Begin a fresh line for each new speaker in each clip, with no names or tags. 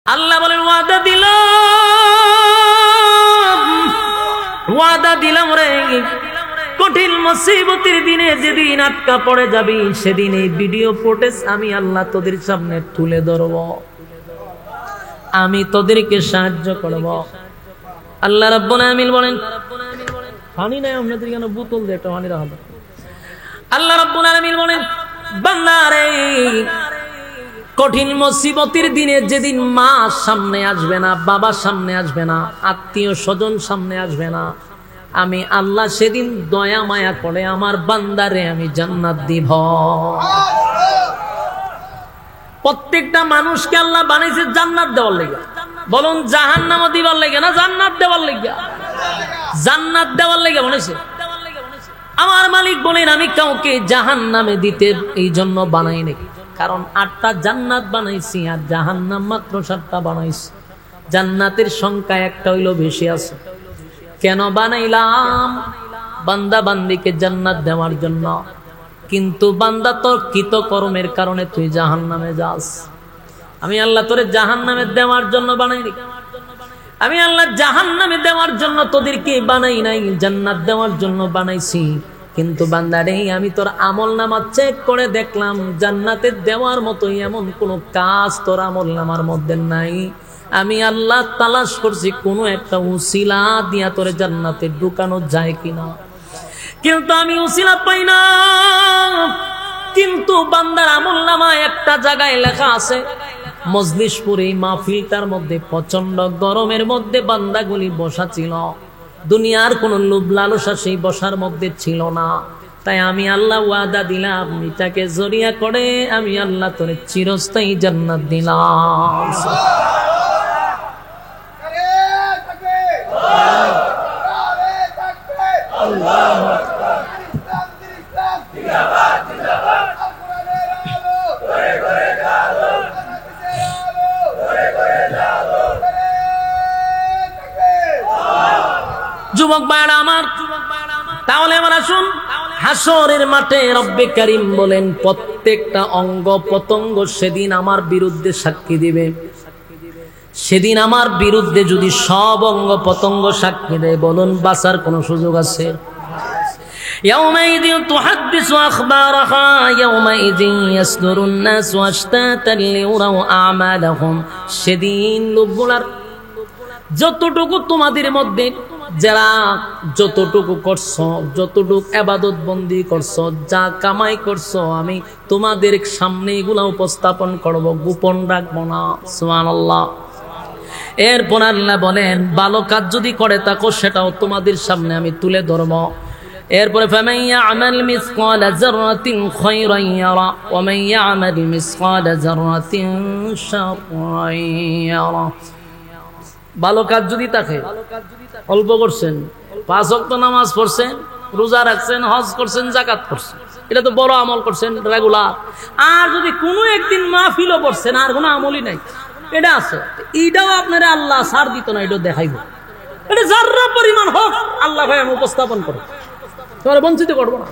আল্লাহ বলেন ওয়াদা দিলাম রে কঠিন মুসিবতের দিনে যেদিন আটকা পড়ে যাবি সেদিন এই ভিডিও ফুটেজ আমি আল্লাহ তোদের সামনে তুলে ধরব, আমি তোদেরকে সাহায্য করব। আল্লাহ রাব্বুল আলামিন বলেন পানি নাই আপনাদের কেন বোতল দিয়ে একটা পানি রাখা। আল্লাহ রাব্বুল আলামিন বলেন বান্দা রে কঠিন মুসিবতের দিনে যেদিন মা সামনে আসবে না, বাবা সামনে আসবে না, আত্মীয় স্বজন সামনে আসবে না, আমি আল্লাহ সেদিন দয়া মায়া করে আমার বান্দারে আমি জান্নাত দিব। প্রত্যেকটা মানুষকে আল্লাহ বানাইছে জান্নাত দেওয়ার লাগা। বলুন জাহান্নামও দিবার লাগা না জান্নাত দেওয়ার লাগা? জান্নাত দেওয়ার লাগা বানাইছে। আমার মালিক বলেন আমি কাউকে জাহান্নামে দিতে এই জন্য বানাই নাই, কারণ 8টা জান্নাত বানাইছি আর জাহান্নাম মাত্র 7টা বানাইছি। জান্নাতের সংখ্যা একটা হইলো বেশি আছে। কেন বানাইলাম? বান্দা বান্দিকে জান্নাত দেওয়ার জন্য। কিন্তু বান্দা তোর কৃতকর্মের কারণে তুই জাহান্নামে যাস। আমি আল্লাহ তোরে জাহান্নামে দেওয়ার জন্য বানাইনি। আমি আল্লাহ জাহান্নামে দেওয়ার জন্য তোদেরকে বানাই নাই, জান্নাত দেওয়ার জন্য বানাইছি। কিন্তু বান্দারে আমি তোর আমলনামা চেক করে দেখলাম জান্নাতে দেওয়ার মতো এমন কোনো কাজ তোর আমলনামার মধ্যে নাই। আমি আল্লাহ তালাশ করছি কোনো একটা উসিলা দিয়া তোরে জান্নাতে ঢুকানো যায় কিনা, কিন্তু আমি উসিলা পাই না। কিন্তু বান্দার আমলনামায় একটা জায়গায় লেখা আছে, মজলিশপুরে মাহফিলটার মধ্যে প্রচন্ড গরমের মধ্যে বান্দাগুলি বসা ছিল, দুনিয়ার কোন লোভ লালসা সেই বসার মধ্যে ছিল না। তাই আমি আল্লাহ ওয়াদা দিলাম এটাকে জরিয়া করে আমি আল্লাহ তোরে চিরস্থায়ী জান্নাত দিলাম। যুবক ভাইরা আমার, তাহলে আমরা শুন, হাসরের মাঠে রব্বে কারীম বলেন প্রত্যেকটা অঙ্গ প্রত্যঙ্গ সেদিন আমার বিরুদ্ধে সাক্ষী দিবে। সেদিন আমার বিরুদ্ধে যদি সব অঙ্গ প্রত্যঙ্গ সাক্ষী দেয়, বলুন বাঁচার কোনো সুযোগ আছে? ইয়াউমাইযিন তুহাদ্দিসু আখবারাহা ইয়াউমাইযিন ইয়াসদুরুন নাসু আশতাতান লিউরাউ আমালাহুম। সেদিন লোকগুলার যতটুকু তোমাদের মধ্যে যারা যতটুকু করছো, যতটুকু ইবাদত বন্দি করছো, যা কামাই করছো, আমি তোমাদের সামনে এগুলা উপস্থাপন করব, গোপন রাখবো না। সুবহানাল্লাহ। এরপর আল্লাহ বলেন ভালো কাজ যদি করে থাকো সেটাও তোমাদের সামনে আমি তুলে ধরবো। এরপরে ফামান ইয়ামাল মিসকালা যাররাতিন খায়রান ইয়ারা ওয়া মান ইয়ামাল মিসকালা যাররাতিন শাররান ইয়ারা। ভালো কাজ যদি থাকে, অল্প করছেন, 5 ওয়াক্ত নামাজ পড়ছেন, রোজা রাখছেন, হজ করছেন, যাকাত করছেন, এটা তো বড় আমল করছেন রেগুলার। আর যদি কোনো একদিন মাহফিলও পড়ছেন আর কোনো আমলই নাই, এটা আছে, এইটাও আপনারা আল্লাহ ছাড় দিত না, এটা দেখাইব। এটা যাররা পরিমাণ হোক আল্লাহ ভাই আমি উপস্থাপন করব, তোমার বঞ্চিত করবো না।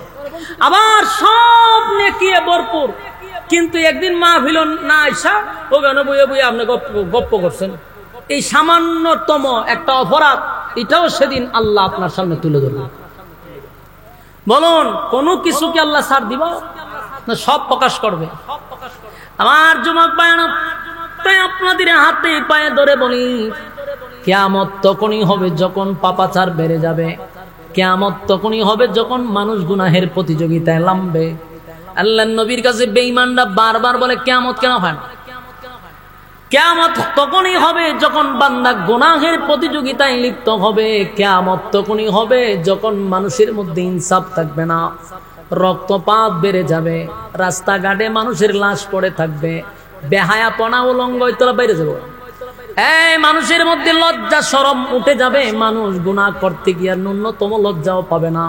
আবার সব নেকিয়ে ভরপুর, কিন্তু একদিন মাহফিল না আইসা ওখানে বইয়ে বইয়ে আপনি গপ্প করছেন, এই সামান্যতম একটা অপরাধ, এটাও সেদিন আল্লাহ আপনার সামনে তুলে ধরবে। বলুন কোন কিছুকে আল্লাহ ছাড় দিব না সব প্রকাশ করবে? আমার যুবক ভাইরা, তাই আপনাদের হাতে পায়ে ধরে বলি, কিয়ামত তখনই হবে যখন পাপাচার বেড়ে যাবে। কিয়ামত তখনই হবে যখন মানুষ গুনাহের প্রতিযোগিতায় নামবে। আল্লাহর নবীর কাছে বেঈমানরা বারবার বলে কিয়ামত কেন হয় না? কিয়ামত তখনই হবে যখন বান্দা গুনাহের প্রতিযোগিতায় লিপ্ত হবে। কিয়ামত তখনই হবে যখন মানুষের মধ্যে ইনসাফ থাকবে না, রক্তপাত বেড়ে যাবে, রাস্তাঘাটে মানুষের লাশ পড়ে থাকবে, বেহায়াপনা উলঙ্গ ইত্যাদি বেড়ে যাবে। এই মানুষের মধ্যে লজ্জা শরম উঠে যাবে, মানুষ গুনাহ করতে গিয়ে ন্যূনতম লজ্জাও পাবে না।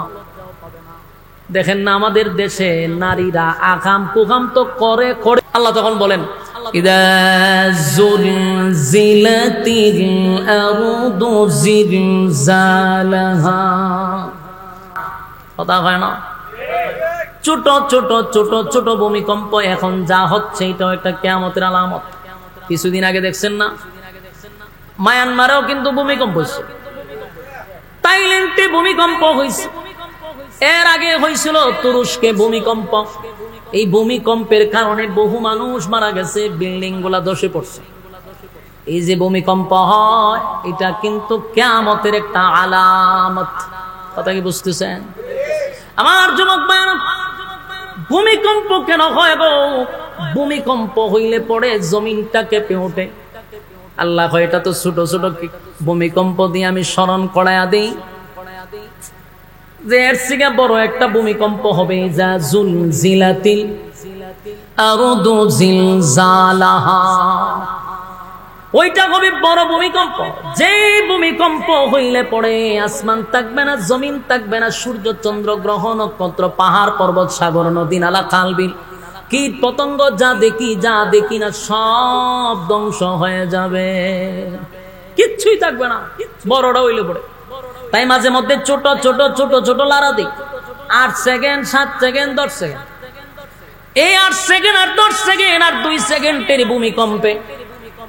দেখেন না আমাদের দেশে নারীরা আকাম কুকাম তো করে করে। আল্লাহ তখন বলেন ইদা জুলজিলাতিল আরদু জিলজালাহা। কথা হয় না? ছোট ছোট ছোট ছোট ভূমিকম্প এখন যা হচ্ছে এটাও একটা কিয়ামতের আলামত। কিছুদিন আগে দেখছেন না মায়ানমারেও কিন্তু ভূমিকম্প হয়েছে, থাইল্যান্ডে ভূমিকম্প হয়েছে, এর আগে হয়েছিল তুরস্কে ভূমিকম্প। এই ভূমিকম্পের কারণে বহু মানুষ মারা গেছে, বিল্ডিং গুলা ধসে পড়ছে। এই যে ভূমিকম্প হয় এটা কিন্তু কিয়ামতের একটা আলামত। কথা কি বুঝতেছেন আমার যুবক ভাইরা? ভূমিকম্প কেন হয় গো? ভূমিকম্প হইলে পরে জমিনটা কেঁপে ওঠে। আল্লাহ কয় এটা তো ছোট ছোট ভূমিকম্প দিয়ে আমি স্মরণ করায়া দিই, যে এর থেকে বড় একটা ভূমিকম্প হবে। যা জুলজিলাতিল আরদু জিলজালাহা, ওইটা হবে বড় ভূমিকম্প। যে ভূমিকম্প হইলে পড়ে আসমান থাকবে না, জমিন থাকবে না, সূর্য চন্দ্র গ্রহ নক্ষত্র পাহাড় পর্বত সাগর নদী নালা খাল বিল কীট পতঙ্গ যা দেখি না সব ধ্বংস হয়ে যাবে, কিচ্ছুই থাকবে না বড়টা হইলে পড়ে। তাই মাঝে মধ্যে ছোট ছোট ছোট ছোট লারা দিক 8 সেকেন্ড 7 সেকেন্ড 10 সেকেন্ড, এই 8 সেকেন্ড আর 10 সেকেন্ড আর 2 সেকেন্ডের ভূমিকম্পে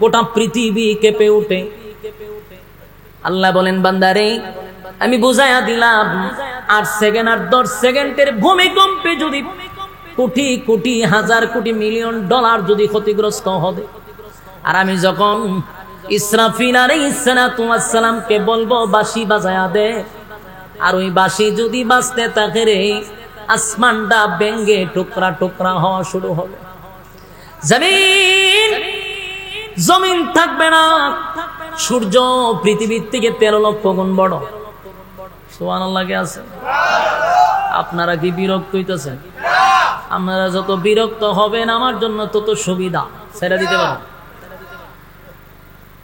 গোটা পৃথিবী কেঁপে উঠে। আল্লাহ বলেন বান্দারে আমি বুঝাইয়া দিলাম 8 সেকেন্ড আর 10 সেকেন্ডের ভূমিকম্পে যদি কোটি কোটি হাজার কোটি মিলিয়ন ডলার যদি ক্ষতিগ্রস্ত হবে, আর আমি যখন ইসরাফিল আলাইহিস সালাতু ওয়াস সালামকে বলবো বাঁশি বাজায়া দে, আর ওই বাঁশি যদি বাজতে থাকে রে আসমানটা ভেঙে টুকরা টুকরা হওয়া শুরু হবে। জমিন থাকবে না, সূর্য পৃথিবীর থেকে 13 লক্ষ গুণ বড়। সুবহানাল্লাহ কে আছে? আপনারা কি বিরক্ত হইতেছেন? আপনারা যত বিরক্ত হবেন আমার জন্য তত সুবিধা, ছেড়ে দিতে পারেন।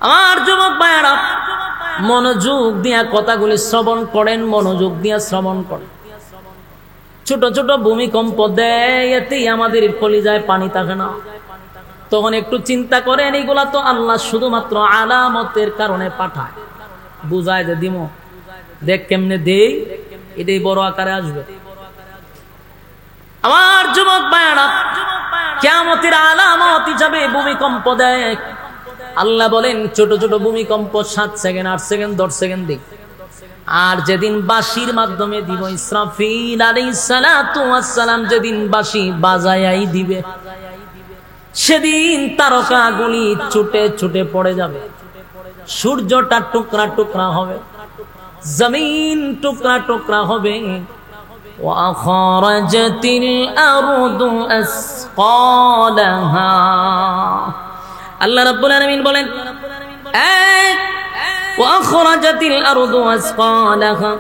আমার যুবক ভাইয়েরা মনোযোগ দিয়া কথাগুলি শ্রবণ করেন, মনোযোগ দিয়া শ্রবণ করেন। ছোট ছোট ভূমিকম্প দেয়, এতেই আমাদের কলিজায় পানি থাকে না। তখন একটু চিন্তা করেন, এইগুলা তো আল্লাহ শুধুমাত্র আলামতের কারণে পাঠায়, বুঝায় যে দিমো দেখ কেমনে দেই, এটাই বড় আকারে আসবে। আমার যুবক ভাইয়েরা কিয়ামতের আলামত হিসাবে ভূমিকম্প দেয়। আল্লাহ বলেন ছোট ছোট ভূমিকম্প 7 সেকেন্ড 8 সেকেন্ড 10 সেকেন্ড দিক। আর যেদিন বাঁশির মাধ্যমে দিব, ইসরাফিল আলাইহিস সালাতু ওয়াস সালাম যেদিন বাঁশি বাজায়াই দিবে, সেদিন তারকাগুলি ছুটে ছুটে পড়ে যাবে, সূর্যটা টুকরা টুকরা হবে, জমিন টুকরা টুকরা হবে। ওয়াখরাজাতিল আরদু আসকালাহা, আল্লাহ রাব্বুল আলামিন বলেন ওয়াখরাজাতিল আরদু আসকালাহা,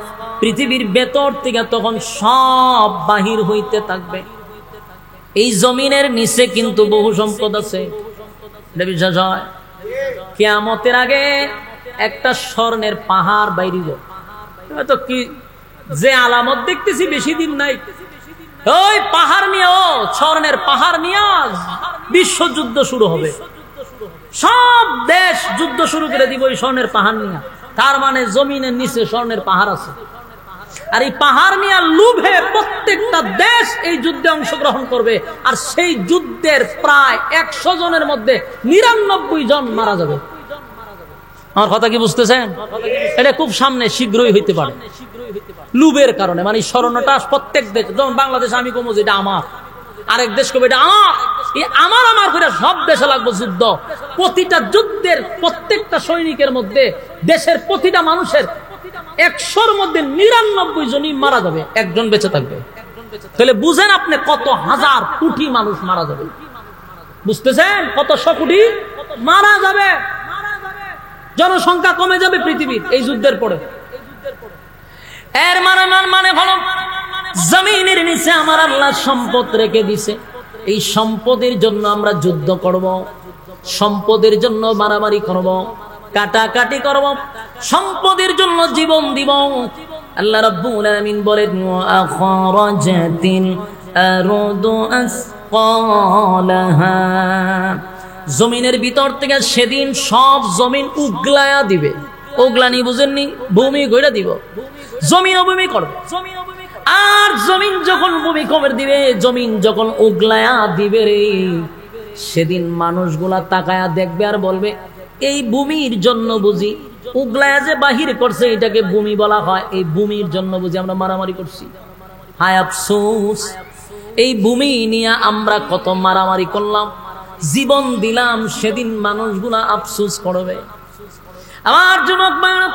পৃথিবীর ভেতর থেকে তখন সব বাহির হইতে থাকবে। এই জমিনের নিচে কিন্তু বহু সম্পদ আছে, এটা বিশ্বাস হয়? কিয়ামতের আগে একটা স্বর্ণের পাহাড় বাইরিব, তো কি যে আলামত দেখতেছি বেশি দিন নাই, ওই পাহাড় নিয়ে, ও স্বর্ণের পাহাড় নিয়ে বিশ্বযুদ্ধ শুরু হবে। সব দেশ যুদ্ধ শুরু করে দিব ওই স্বর্ণের পাহাড় নিয়ে। তার মানে জমিনের নিচে স্বর্ণের পাহাড় আছে, আর এই পাহাড় নিয়ে লুভে প্রত্যেকটা দেশ এই যুদ্ধে অংশগ্রহণ করবে। আর সেই যুদ্ধের প্রায় 100 জনের মধ্যে 99 জন মারা যাবে। আমার কথা কি বুঝতেছেন? এটা খুব সামনে শীঘ্রই হইতে পারে, লুভের কারণে। মানে স্মরণটা প্রত্যেক দেশ, যেমন বাংলাদেশ আমি কমো যেটা আমার, আরেক দেশ কবে এটা আমার, এই আমার আমার করে সব দেশে লাগবে যুদ্ধ। প্রতিটা যুদ্ধের প্রত্যেকটা সৈনিকের মধ্যে দেশের প্রতিটা মানুষের 100-র মধ্যে 99 জনই মারা যাবে, একজন বেঁচে থাকবে। তাহলে বুঝেন আপনি কত হাজার কোটি মানুষ মারা যাবে, বুঝতেছেন? কত 100 কোটি মারা যাবে, জনসংখ্যা কমে যাবে পৃথিবীর এই যুদ্ধের পরে। এর মানে হলো জমিনের নিচে আমার আল্লাহ সম্পদ রেখে দিছে, এই সম্পদের জন্য আমরা যুদ্ধ করব, সম্পদের জন্য মারামারি করব, কাটাকাটি করব, সম্পদের জন্য জীবন দিব। আল্লাহ রাব্বুল আলামিন বলেন ওয়াখরাজাতিল আরদু আসকালাহা, জমিনের ভিতর থেকে সেদিন সব জমিন উগলায়া দিবে। উগলানি বুঝেননি? ভূমি গড়ে দিব, জমিন ভূমি করবে। আর জমিন যখন ভূমি কবর দিবে, জমিন যখন উগলায়া দিবে রে, সেদিন মানুষগুলা তাকায়া দেখবে আর বলবে এই ভূমির জন্য বুঝি উগলায় যে বাহির করছে এটাকে ভূমি বলা হয়, এই ভূমির জন্য বুঝি আমরা মারামারি করছি। হায় আফসোস, এই ভূমি নিয়ে আমরা কত মারামারি করলাম, জীবন দিলাম, সেদিন মানুষগুলা আফসোস করবে। আমার যুবক ভাইরা,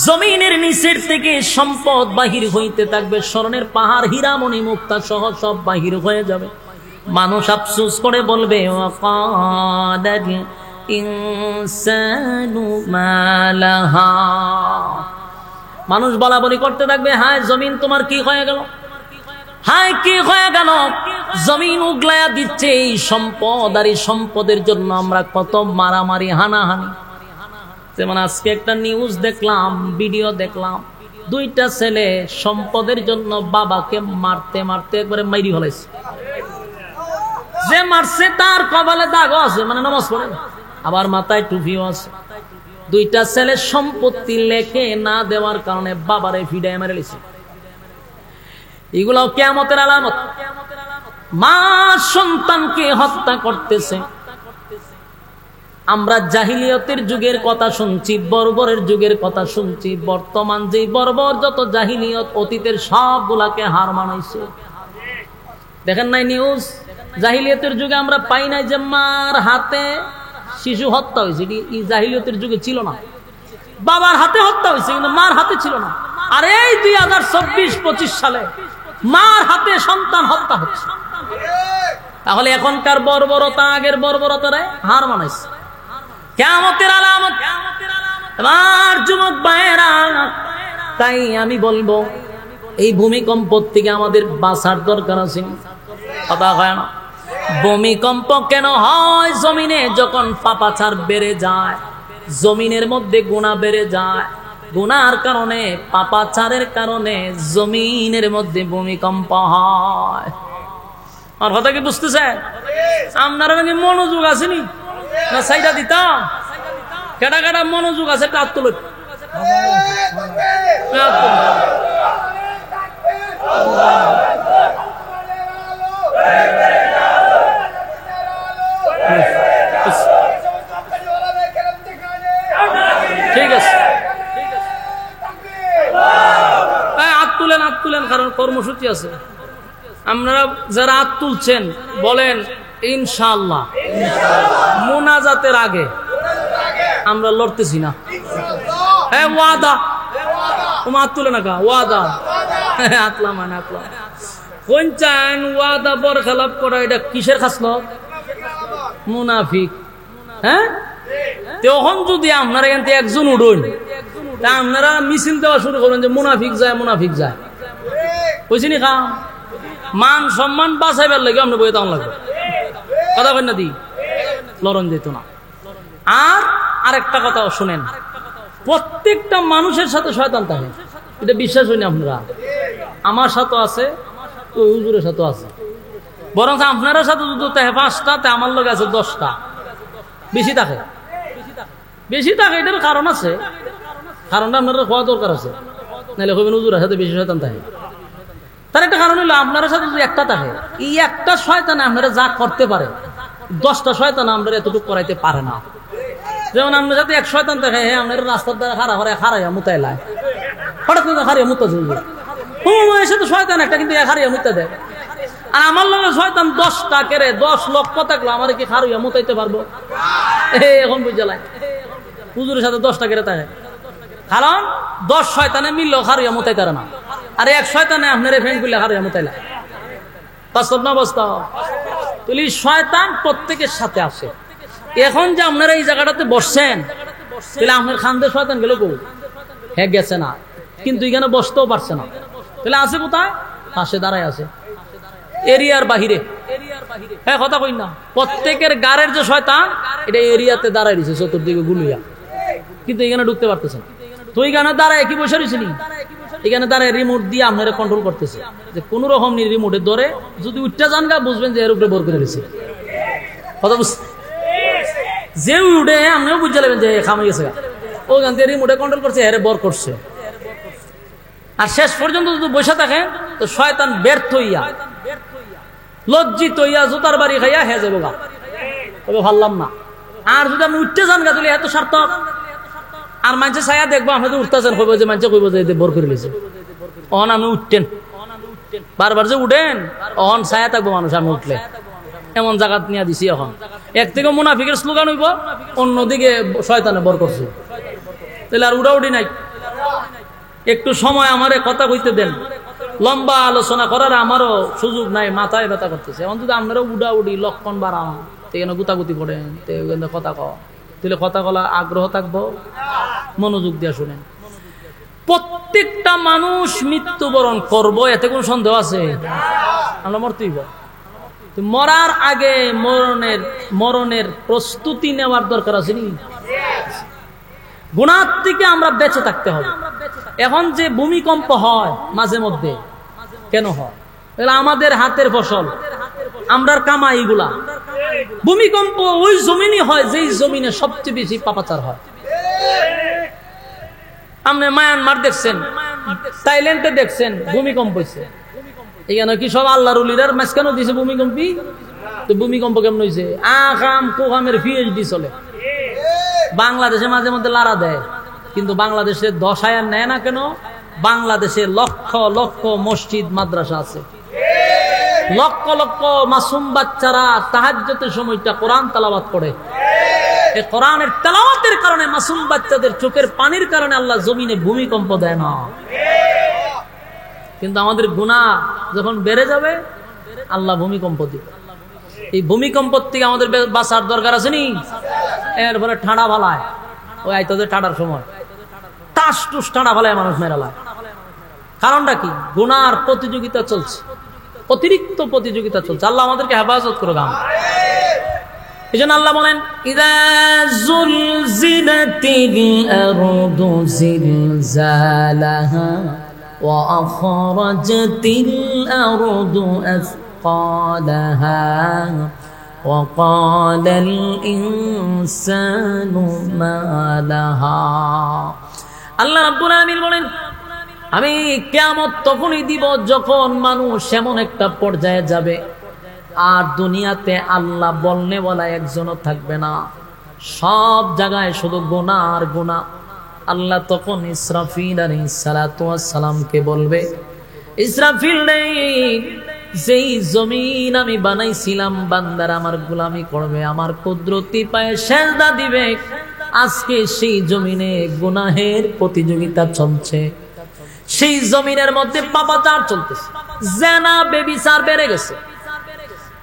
জমিনের নিচের থেকে সম্পদ বাহির হইতে থাকবে, স্বর্ণের পাহাড়, হীরামণি মুক্তা সহ সব বাহির হয়ে যাবে। মানুষ আফসোস করে বলবে ওয়াকাদাল ইনসানু মা লাহা। মানুষ বলা বলি করতে থাকবে, হায় জমিন তোমার কি হয়ে গেল, হায় কি হয়ে গেল, জমিন উগলায়া দিচ্ছে এই সম্পদ, আর এই সম্পদের জন্য আমরা কত মারামারি হানাহানি। যেমন আজকে একটা নিউজ দেখলাম, ভিডিও দেখলাম, দুইটা ছেলে সম্পদের জন্য বাবাকে মারতে মারতে একবারে মাইরি ফেলাইছে। যে মারছে তার কপালে দাগও আছে, মানে নামাজ পড়ে, আবার মাথায় টুপিও আছে। দুইটা ছেলে সম্পত্তি লেখে না দেওয়ার কারণে বাবারে ফিডায় মেরে লিছে। এগুলো কিয়ামতের আলামত। মা সন্তানকে হত্যা করতেছে। আমরা জাহিলিয়তের যুগের কথা শুনছি, বর্বরের যুগের কথা শুনছি, বর্তমান যে বর্বর যত জাহিলিয়ত অতীতের সবগুলাকে হার মানাইছে। দেখেন নাই নিউজ, জাহিলিয়তের যুগে আমরা পাই নাই যে মার হাতে শিশু হত্যা হয়েছে, এই জাহিলিয়তের যুগে ছিল না। বাবার হাতে হত্যা হয়েছে কিন্তু মার হাতে ছিল না। আর এই 2024-25 সালে মার হাতে সন্তান হত্যা হচ্ছে। তাহলে এখনকার বর্বরতা আগের বর্বরতারে হার মানাইছে। কিয়ামতের আলামত। আমার যুবক ভাইয়েরা, তাই আমি বলবো এই ভূমিকম্প থেকে আমাদের বাঁচার দরকার আছে। কথা হয় না, ভূমিকম্প কেন হয়? জমিনে যখন পাপাচার বেড়ে যায়, জমিনের মধ্যে গুনাহ বেড়ে যায়, গুনার কারণে, পাপাচারের কারণে জমিনের মধ্যে ভূমিকম্প হয়। আর কথা কি বুঝতেছেন? আপনারা নাকি মনোযোগ আসেনি না? সাইডা দিতাম কেটা কেটা মনোযোগ আছে, হাত তুলে। ঠিক আছে, হাত তুলেন, হাত তুলেন, কারণ কর্মসূচি আছে। আপনারা যারা হাত তুলছেন বলেন ইনশাআল্লাহ মুনাজাতের আগে আমরা লড়তেছি না। হ্যাঁ, ওয়াদা। তোমার হাত তুলে না কা ওয়াদা, আতলা মানে আতলা কোন চান ওয়াদা বর খেলাপ করা, এটা কিসের খাসলত? মুনাফিক। হ্যাঁ, তখন যদি আপনারা এখান থেকে একজন উঠুন, তা আপনারা মিছিল দেওয়া শুরু করবেন যে মুনাফিক যায়, মুনাফিক যায়। বুঝছিনি খা মান সম্মান বাঁচাইবার লাগে আপনি বইয়ে তখন লাগবে। কথা বলেন না, দি লড়ন যেত না। আর আরেকটা কথা শুনেন, প্রত্যেকটা মানুষের সাথে শয়তান থাকে, এটা বিশ্বাস হয়নি আপনারা? আমার সাথে আছে, ওই হুজুরের সাথে আছে, বরং আপনার সাথে যদি থাকে 5টা, আমার লোক আছে 10টা, বেশি থাকে, বেশি থাকে। এটার কারণ আছে, কারণটা আপনারা হওয়া দরকার আছে, নাহলে কবেন হুজুরের সাথে বেশি শয়তান থাকে। তার একটা কারণ হলো আপনার সাথে যদি একটা থাকে, এই একটা শয়তানে আপনারা যা করতে পারে 10টা শয়তান আপনারা এতটুকু করাইতে পারে না। যেমন আপনার সাথে এক শয়তান থাকে, হ্যাঁ আপনার রাস্তার দ্বারা খারাইয়া মুতাইলায়, হঠাৎ করে খারিয়া মুতা চলবে। এর সাথে শয়তান একটা, কিন্তু খারিয়া মুতা দেয়। আর আমার লগে শয়তান 10টা কেড়ে 10 লক্ষ থাকলো, আমার কি খারিয়া মুতাইতে পারবো? এখন বুঝালায় হুজুরের সাথে 10টা কেড়ে থাকে, কারণ 10 শয়তানে মিললেও খারিয়া মুতাইতে পারে না। আর এক শয়তানে আপনার ফ্যান করলে খারিয়া মুতাইলা। বাস্তব না বাস্তব? তাহলে শয়তান প্রত্যেকের সাথে আসে। এখন যে আপনারা এই জায়গাটাতে বসছেন, তাহলে আপনার খান্দে শয়তান গেল কো? হ্যাঁ গেছে না, কিন্তু এখানে বসতেও পারছে না। তাহলে আছে কোথায়? পাশে দাঁড়ায় আছে, এরিয়ার বাহিরে। হ্যাঁ কথা কই না, প্রত্যেকের গাড়ের যে শয়তান, এটা এরিয়াতে দাঁড়ায় দিছে চতুর্দিকে গুলিয়া, কিন্তু এখানে ঢুকতে পারতেছে না। তো এখানে দাঁড়ায় কি বসে রয়েছিলি? এখানে দাঁড়ায় রিমোট দিয়ে আপনারা কন্ট্রোল করতেছে, যে কোন রকম রিমোটের ধরে যদি উঠতে যান গা, বুঝবেন যে এর উপরে বর করে দিয়েছে। কথা বুঝ যে উঠে আপনিও বুঝতে লাগবেন যে খামাই গেছে, ওখান থেকে রিমোটে কন্ট্রোল করছে, এর বর করছে। আর শেষ পর্যন্ত যদি বসে থাকেন, তো শয়তান ব্যর্থ হইয়া, লজ্জিত হইয়া, জুতার বাড়ি খাইয়া হ্যাঁ যাবো গা, তবে ভাবলাম না। আর যদি আপনি উঠতে যান গা তাহলে এত সার্থক। আর মানুষের ছায়া দেখবো আপনি উঠতেছেন, কইব যে মানুষে কইব যে বর করে লিছে অন আপনি উঠতেন, বারবার যে উঠেন অন ছায়া থাকবো মানুষ আমি উঠলে। এমন জায়গা নিয়ে দিছি এখন। একদিকে মুনাফিকের স্লোগান হইব, অন্যদিকে শয়তানে বর করছে, তাহলে আর উড়াউড়ি নাই। একটু সময় আমারে কথা কইতে দেন, লম্বা আলোচনা করার আমারও সুযোগ নাই, মাথায় ব্যথা করতেছে। এখন যদি আপনারা উড়াউড়ি লক্ষণ বাড়ান, এখানে গুতাগুতি করেন, কথা কও, তাহলে কথা বলা আগ্রহ থাকবো। মনোযোগ দিয়ে শুনেন, প্রত্যেকটা মানুষ মৃত্যুবরণ করবো, এতে কোন সন্দেহ আছে? আমরা মরতেই মরার আগে মরণের প্রস্তুতি নেওয়ার দরকার আছে নি? গুনাহ থেকে আমরা বেঁচে থাকতে হবে। এখন যে ভূমিকম্প হয় মাঝে মধ্যে, কেন হয়? আমাদের হাতের ফসল, আমরার কামাই গুলা। ভূমিকম্প ওই জমিনই হয় যেই জমিনে সবচেয়ে বেশি পাপাচার হয়। আপনি মায়ানমার দেখছেন, থাইল্যান্ডে দেখছেন ভূমিকম্প হয়েছে, এখানে কি সব আল্লাহর ওলিরার মাঝখানে দিছে ভূমিকম্পী? তো ভূমিকম্প কেমন হয়েছে? আকাম কোকামের পিএইচডি চলে। বাংলাদেশে মাঝে মধ্যে লাড়া দেয়, কিন্তু বাংলাদেশে 10 আয়ার নেয় না কেন? বাংলাদেশে লক্ষ লক্ষ মসজিদ মাদ্রাসা আছে, লক্ষ লক্ষ মাসুম বাচ্চারা তাহাজ্জুদের সময়টা কোরআন তেলাওয়াত করে। এই কোরআনের তেলাওয়াতের কারণে মাসুম বাচ্চাদের চোখের পানির কারণে আল্লাহ জমিনে ভূমিকম্প দেয় না। কিন্তু আমাদের গুনাহ যখন বেড়ে যাবে আল্লাহ ভূমিকম্প দিবে। এই ভূমিকম্প থেকে আমাদের বাঁচার দরকার আছে নি? এরপরে ঠান্ডা ফালায়, ওই আইতো যে ঠান্ডার সময় টাস টুস ঠান্ডা ফালায় মানুষ মেরালায়। কারণটা কি? গুনার প্রতিযোগিতা চলছে, অতিরিক্ত প্রতিযোগিতা চলছে। আল্লাহ আমাদেরকে হেফাজত করুক। এই জন্য আল্লাহ বলেন, ইযা যুলজিলাতিল আরদু জিলজালাহা ওয়া আখরাজাতিল আরদু আসকালাহা ওয়া ক্বালাল ইনসানু মা লাহা। আল্লাহ রাব্বুল আলামিন বলেন, আমি কিয়ামত তখনই দিব যখন মানুষ এমন একটা পর্যায়ে যাবে আর দুনিয়াতে আল্লাহ বলনে বলা একজনও থাকবে না, সব জায়গায় শুধু গুনাহ আর গুনাহ। আল্লাহ তখন ইসরাফিল আলাইহিস সালাতু ওয়াস সালামকে বলবে, ইসরাফিল রে, যেই জমিন আমি বানাইছিলাম বান্দার আমার গোলামি করবে, আমার কুদরতি পায়ে সেজদা দিবে, আজকে সেই জমিনে গুনাহের প্রতিযোগিতা চলছে। সেই জমিনের মধ্যে পাপাচার চলতেছে, জেনা বেবিচার বেড়ে গেছে।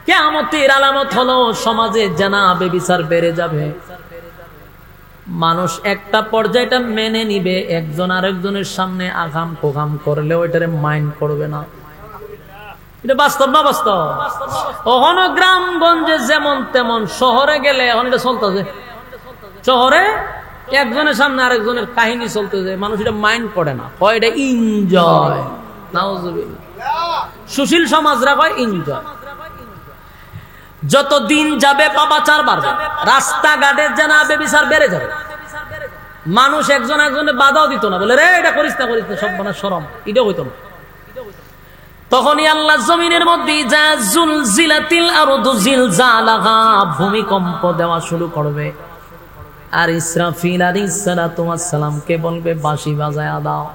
কিয়ামতের আলামত হলো সমাজে জেনা বেবিচার বেড়ে যাবে। মানুষ একটা পর্যায়টা মেনে নিবে, একজন আরেকজনের সামনে আগাম কোগাম করলেও এটারে মাইন্ড করবে না। এটা বাস্তব না বাস্তব? ওখানে গ্রামগঞ্জে যেমন তেমন, শহরে গেলে এখন এটা চলতেছে। শহরে একজনের সামনে আরেকজনের কাহিনী চলতেছে, মানুষ এটা মাইন্ড করে না, কয় এটা এনজয়। নাউজুবিল্লাহ। সুশীল সমাজরা কয় এনজয়। যত দিন যাবে পাপাচার বাড়বে, রাস্তাঘাটে জেনা বেবিচার বেড়ে যাবে। মানুষ একজন একজনের বাধাও দিত না, বলে রে এটা করিস না করিস না, সব মানে শরম, এটা হইতো না। তখনই আল্লাহ জমিনের মধ্যে যা যুলজিলাতিল আরদু জিলজালাহা, ভূমিকম্প দেওয়া শুরু করবে। আর ইসরাফিল আলাইহিস সালাতু ওয়াস সালামকে বলবে, বাঁশি বাজায় দাও।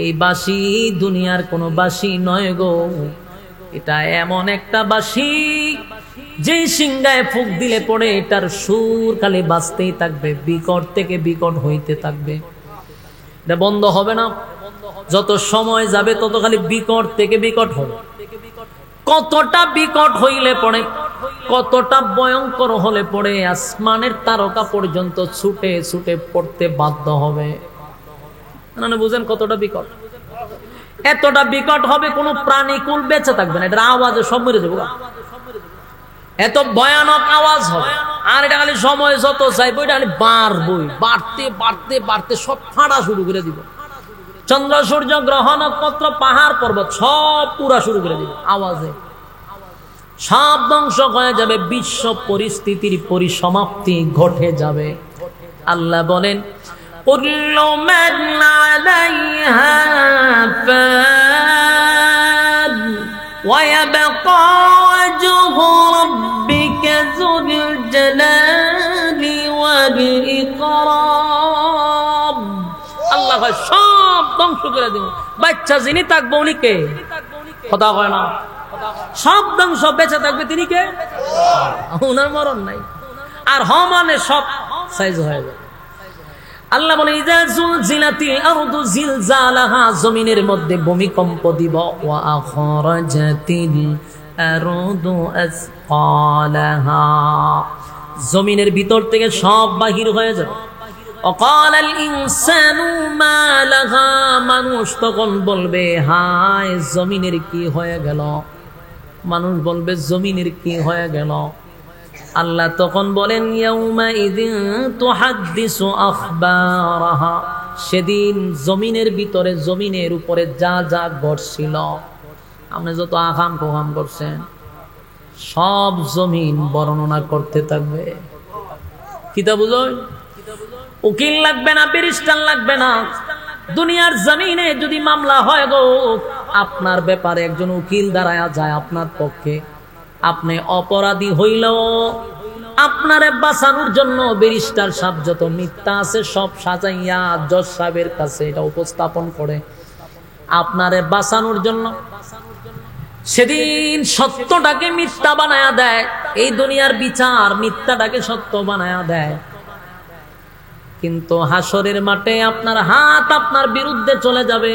এই বাঁশি দুনিয়ার কোনো বাঁশি নয় গো, এটা এমন একটা বাঁশি যেই সিংহায় ফুঁক দিলে পড়ে এটার সুর খালি বাজতেই থাকবে, বিকট থেকে বিকট হইতে থাকবে, এটা বন্ধ হবে না। যত সময় যাবে তত খালি বিকট থেকে বিকট হবে। কতটা বিকট হইলে পড়ে, কতটা ভয়ঙ্কর হলে পড়ে আসমানের তারকা পর্যন্ত ছুটে ছুটে পড়তে বাধ্য হবে। মানে বুঝেন কতটা বিকট? এতটা বিকট হবে কোনো প্রাণীকুল বেঁচে থাকবে না, এটার আওয়াজে সব মরে যাবে। এত ভয়ানক আওয়াজ হবে। আর এটা খালি সময় যত চাইবো এটা খালি বাড়বই, বাড়তে বাড়তে বাড়তে সব ফাঁড়া শুরু করে দিব। চন্দ্র সূর্য গ্রহ নক্ষত্র পাহাড় পর্বত সব পুরা শুরু করে দিব আওয়াজে, সব ধ্বংস হয়ে যাবে, বিশ্ব পরিস্থিতির পরিসমাপ্তি ঘটে যাবে। আল্লাহ বলেন, কুল্লু মান আলাইহা ফান ওয়া ইয়াবকা ওয়াজহু রাব্বিকা যুল জালালি والإقراب আল্লাহ কয় সব ধ্বংস করে দিব বাচ্চা যিনি থাকবে উনি কে কথা কয় না সব ধ্বংস বেঁচে থাকবে তিনি কে ওনার মরণ নাই আর মানে সব সাইজ হয়ে যাবে আল্লাহ বলে ইযা যুলজিলাতিল আরদু জিলজালাহা জমিনের মধ্যে ভূমিকম্প দিব ওয়া আখরাজাতিল আরদু আসকালাহা জমিনের ভিতর থেকে সব বাহির হয়ে যাবে ওয়াকালাল ইনসানু মা লাহা মানুষ তখন বলবে হায় জমিনের কি হয়ে গেল মানুষ বলবে জমিনের কি হয়ে গেল আল্লাহ তখন বলেন ইয়াউমা ইযিন তুহাদ্দিসু আখবারাহা সেদিন জমিনের ভিতরে জমিনের উপরে যা যা ঘটছিল আপনি যত আকাম কোহাম করছেন সব জমিন বর্ণনা করতে থাকবে কিতা বুঝোই উকিল লাগবে না ব্যারিস্টার লাগবে না দুনিয়ার জমিনে যদি মামলা হয় গো আপনার ব্যাপারে একজন উকিল দাঁড়ায়া যায় আপনার পক্ষে আপনি অপরাধী হইলেও আপনারে বাঁচানোর জন্য ব্যারিস্টার সাহেব যত মিথ্যা আছে সব সাজাইয়া জজ সাহেবের কাছে এটা উপস্থাপন করে আপনারে বাঁচানোর জন্য সেদিন সত্যটাকে মিথ্যা বানায়া দেয় এই দুনিয়ার বিচার মিথ্যাটাকে সত্য বানায়া দেয় কিন্তু হাসরের মাঠে আপনার হাত আপনার বিরুদ্ধে চলে যাবে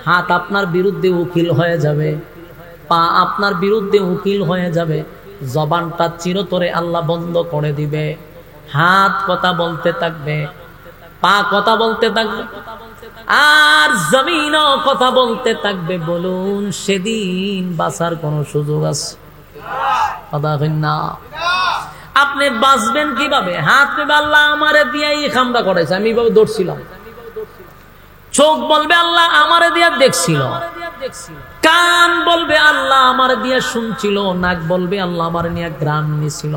হাত আপনার বিরুদ্ধে উকিল হয়ে যাবে পা আপনার বিরুদ্ধে উকিল হয়ে যাবে জবানটা চিরতরে আল্লাহ বন্ধ করে দিবে হাত কথা বলতে থাকবে পা কথা বলতে থাকবে আর জমিনও কথা বলতে থাকবে বলুন সেদিন বাঁচার কোনো সুযোগ আছে কথা হয় না আপনি বাঁচবেন কিভাবে হাত পেবে আল্লাহ আমারে দিয়ে এই কামটা করেছে আমি এইভাবে দৌড়ছিলাম চোখ বলবে আল্লাহ আমারে দিয়ে দেখছিল কান বলবে আল্লাহ আমার দিয়ে শুনছিল নাক বলবে আল্লাহ আমার নিয়ে গ্রাম নিছিল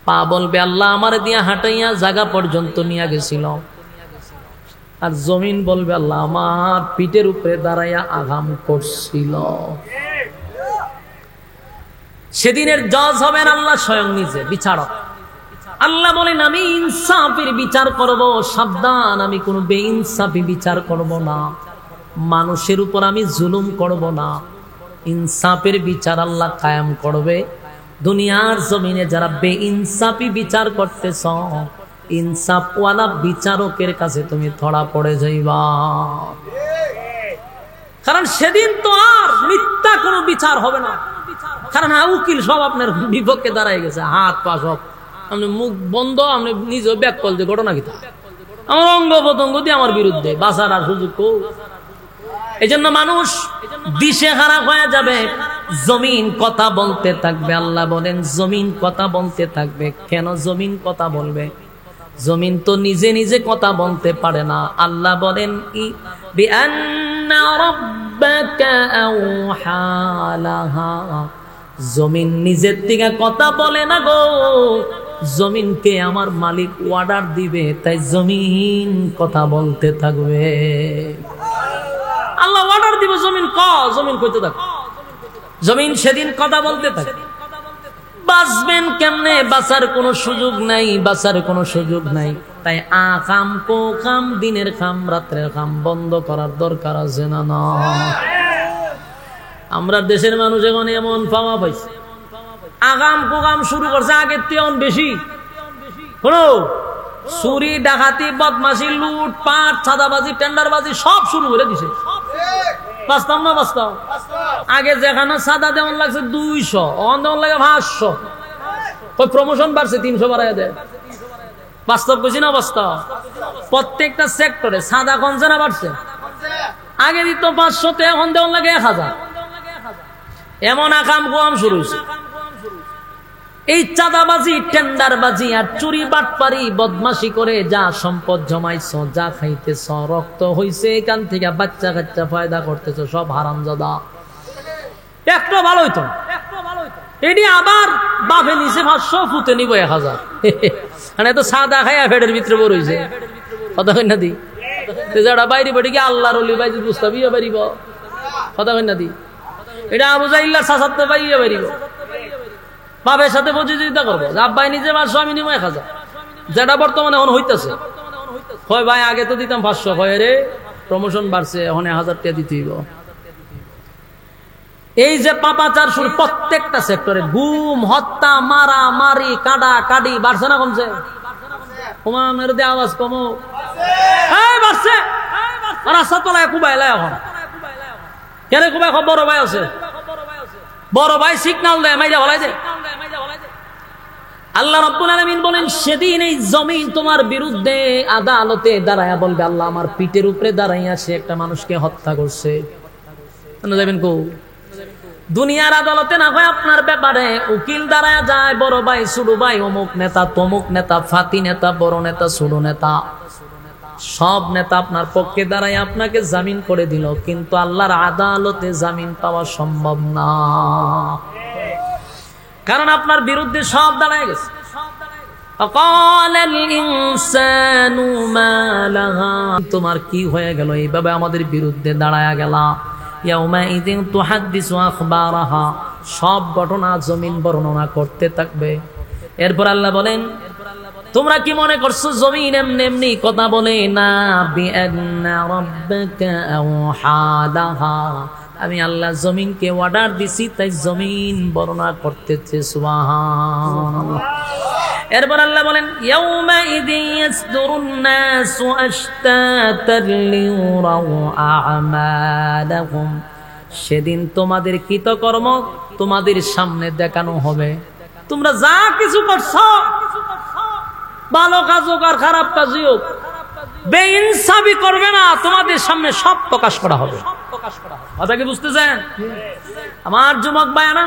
পা বলবে আল্লাহ আমার দিয়ে হাঁটাইয়া জায়গা পর্যন্ত নিয়ে গেছিল আর জমিন বলবে আল্লাহ আমার পিঠের উপরে দাঁড়াইয়া আঘাম করছিল সেদিনের জজ হবেন আল্লাহ স্বয়ং নিজে বিচারক আল্লাহ বলেন আমি ইনসাফের বিচার করব সাবধান আমি কোনো বেইনসাফি বিচার করব না মানুষের উপর আমি জুলুম করব না ইনসাফের বিচার আল্লাহ কায়েম করবে দুনিয়ার জমিনে যারা বেইনসাফি বিচার করতেছ ইনসাফওয়ালা বিচারকের কাছে তুমি ধরা পড়ে যাইবা কারণ সেদিন তো আর মিথ্যা কোনো বিচার হবে না কারণ উকিল সব আপনার বিপক্ষে দাঁড়ায় গেছে হাত পা সব আপনি মুখ বন্ধ আপনি নিজে ব্যাক কল যে ঘটনা কিতা আমার অঙ্গ প্রত্যঙ্গ দিয়ে আমার বিরুদ্ধে বাঁচার আর সুযোগ এই জন্য মানুষ দিশে হারা হয়ে যাবে জমিন কথা বলতে থাকবে আল্লাহ বলেন জমিন কথা বলতে থাকবে কেন জমিন কথা বলবে জমিন তো নিজে নিজে কথা বলতে পারে না আল্লাহ বলেন বিআন্না রাব্বাকা আওহা লাহা জমিন নিজের থেকে কথা বলে না গো জমিনকে আমার মালিক অর্ডার দিবে তাই জমিন কথা বলতে থাকবে আল্লাহ অর্ডার দিবে জমিন জমিন কইতে থাক জমিন সেদিন কথা বলতে থাকে বাঁচবেন কেমনে বাঁচার কোনো সুযোগ নাই বাঁচার কোনো সুযোগ নাই তাই আকাম কোকাম দিনের খাম রাত্রের খাম বন্ধ করার দরকার আছে না না আমরা দেশের মানুষ এখন এমন পাওয়া পাইছে আগাম কোকাম শুরু করছে আগের থেকে বেশি শোনো চুরি ডাকাতি বদমাশি লুট পাট ছাদাবাজি টেন্ডারবাজি সব শুরু করে দিছে বাস্তব না বাস্তব আগে যেখানে সাদা দেওয়ান লাগছে 200 অন দেওয়ান লাগে 500 ওই প্রমোশন বাড়ছে 300 বাড়ায় দেয় বাস্তব বুঝি না বাস্তব প্রত্যেকটা সেক্টরে সাদা কমছে না বাড়ছে আগে দিত 500 তে এখন দেওয়ান লাগে 1000 এমন আকাম কোয়াম শুরু হয়েছে এই চাঁদাবাজি টেন্ডারবাজি আর চুরি বাটপারি বদমাশি করে যা সম্পদ জমাইছ যা খাইতেছ রক্ত হইছে এখান থেকে বাচ্চা কাচ্চা ফায়দা করতেছ সব হারামজাদা একটু ভালো হইতো এটি আবার বাফে নিচে 500 ফুতে নিব 1000 মানে তো সাদা খাইয়া ফেডের ভিতরে বড় হইছে কথা কই না দি যারা বাইরে বাড়ি গিয়ে আল্লাহর ওলি বাইরে বুঝতাবিও পারিব কথা কই না দি এটা আবু জাইল্লার সাসাতে পাইয়া পারিব বাপের সাথে প্রতিযোগিতা করবো আব্বাই নিজে 500 আমি নিব 1000 যেটা বর্তমানে এখন হইতেছে, হয় ভাই আগে তো দিতাম 500, হয় রে প্রমোশন বাড়ছে এখন 1000 টাকা দিতে হইব। এই যে পাপাচার শুরু প্রত্যেকটা সেক্টরে, গুম, হত্যা, মারা মারি, কাটা কাটি বাড়ছে না কমছে? আওয়াজ কমো বাড়ছে। রাস্তা তলায় কুবাইলা এখন কেন কুবাই? বড় ভাই আছে, বড় ভাই সিগনাল দেয়, মাইরা বলাই দেয়। আল্লাহ রাব্বুল আলামিন বলেন সেদিন এই জমিন তোমার বিরুদ্ধে আদালতে দাঁড়ায়া বলবে, আল্লাহ আমার পিঠের উপরে দাঁড়াইয়া সে একটা মানুষকে হত্যা করছে। যাবেন কো? দুনিয়ার আদালতে না হয় আপনার ব্যাপারে উকিল দাঁড়ায়া যায়, বড় ভাই ছোট ভাই, অমুক নেতা তমুক নেতা, ফাতি নেতা, বড় নেতা ছোট নেতা, সব নেতা আপনার পক্ষে দাঁড়ায় আপনাকে জামিন করে দিল, কিন্তু আল্লাহর আদালতে জামিন পাওয়া সম্ভব না, কারণ আপনার বিরুদ্ধে সব দাঁড়ায় গেছে। তোমার কি হয়ে গেল এইভাবে আমাদের বিরুদ্ধে দাঁড়ায়া গেলা? সব ঘটনা জমিন বর্ণনা করতে থাকবে। এরপর আল্লাহ বলেন তোমরা কি মনে করছো জমিন এমনি এমনি কথা বলে না? আমি আল্লাহ জমিনকে অর্ডার দিছি, তাই জমিন বর্ণনা করতেছে। সুবহানাল্লাহ। এরপর আল্লাহ বলেন ইয়াউমা ইযিন ইয়াসদুরুন নাসু আশতাতান লিউরাউ আ'মালাহুম, সেদিন তোমাদের কৃতকর্ম তোমাদের সামনে দেখানো হবে। তোমরা যা কিছু করছো, ভালো কাজ হোক আর খারাপ কাজই হোক, বেইনসাফি করবে না, তোমাদের সামনে সব প্রকাশ করা হবে। কথা কি বুঝতেছেন? আমার যুবক ভাইরা,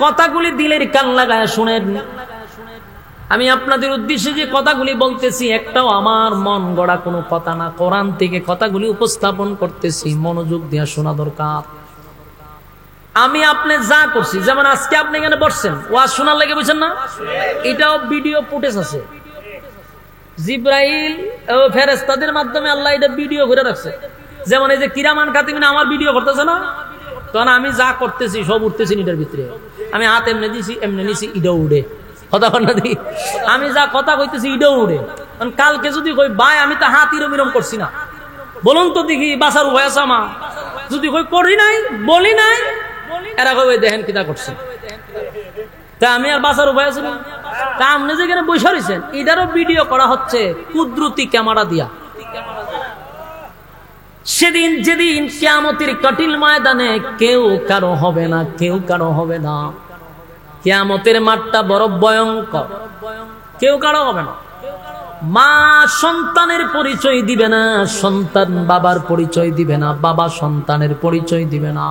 কথাগুলি দিলের কান লাগায় শুনেন। আমি আপনাদের উদ্দেশ্যে যে কথাগুলি বলতেছি একটাও আমার মন গড়া কোনো কথা না, কোরআন থেকে কথাগুলি উপস্থাপন করতেছি, মনোযোগ দিয়ে শোনা দরকার। আমি আপনি যা করছি, যেমন আজকে আপনি এখানে বসছেন ওয়াজ শোনার লাগে, বুঝছেন না? এটাও ভিডিও ফুটেজ আছে, জিব্রাইল ও ফেরেশতাদের মাধ্যমে আল্লাহ এটা ভিডিও করে রাখছে। যেমন এই যে কিরামান কাতিবিন আমার ভিডিও করতেছে না, তখন আমি যা করতেছি সব উঠতেছি এটার ভিতরে। আমি হাত এমনি দিছি, এমনি নিছি, ইটাও উড়ে। কথা কন না দি, আমি যা কথা কইতেছি ইটাও উড়ে। কারণ কালকে যদি কই ভাই আমি তো হাত ইরম ইরম করছি না, বলুন তো দেখি বাসার উভয় আছে আমার। যদি কই করি নাই, বলি নাই, এরা কই দেখেন কিতা করছে, তা আমি আর বাসার উভয় আছি না? তা আপনি যেখানে বসে রয়েছেন এটারও ভিডিও করা হচ্ছে কুদরতি ক্যামেরা দিয়া। সেদিন যেদিন কিয়ামতের কঠিন ময়দানে কেউ কারো হবে না, কেউ কারো হবে না। কিয়ামতের মাঠটা বড় ভয়ঙ্কর, কেউ কারো হবে না। মা সন্তানের পরিচয় দিবে না, সন্তান বাবার পরিচয় দিবে না, বাবা সন্তানের পরিচয় দিবে না।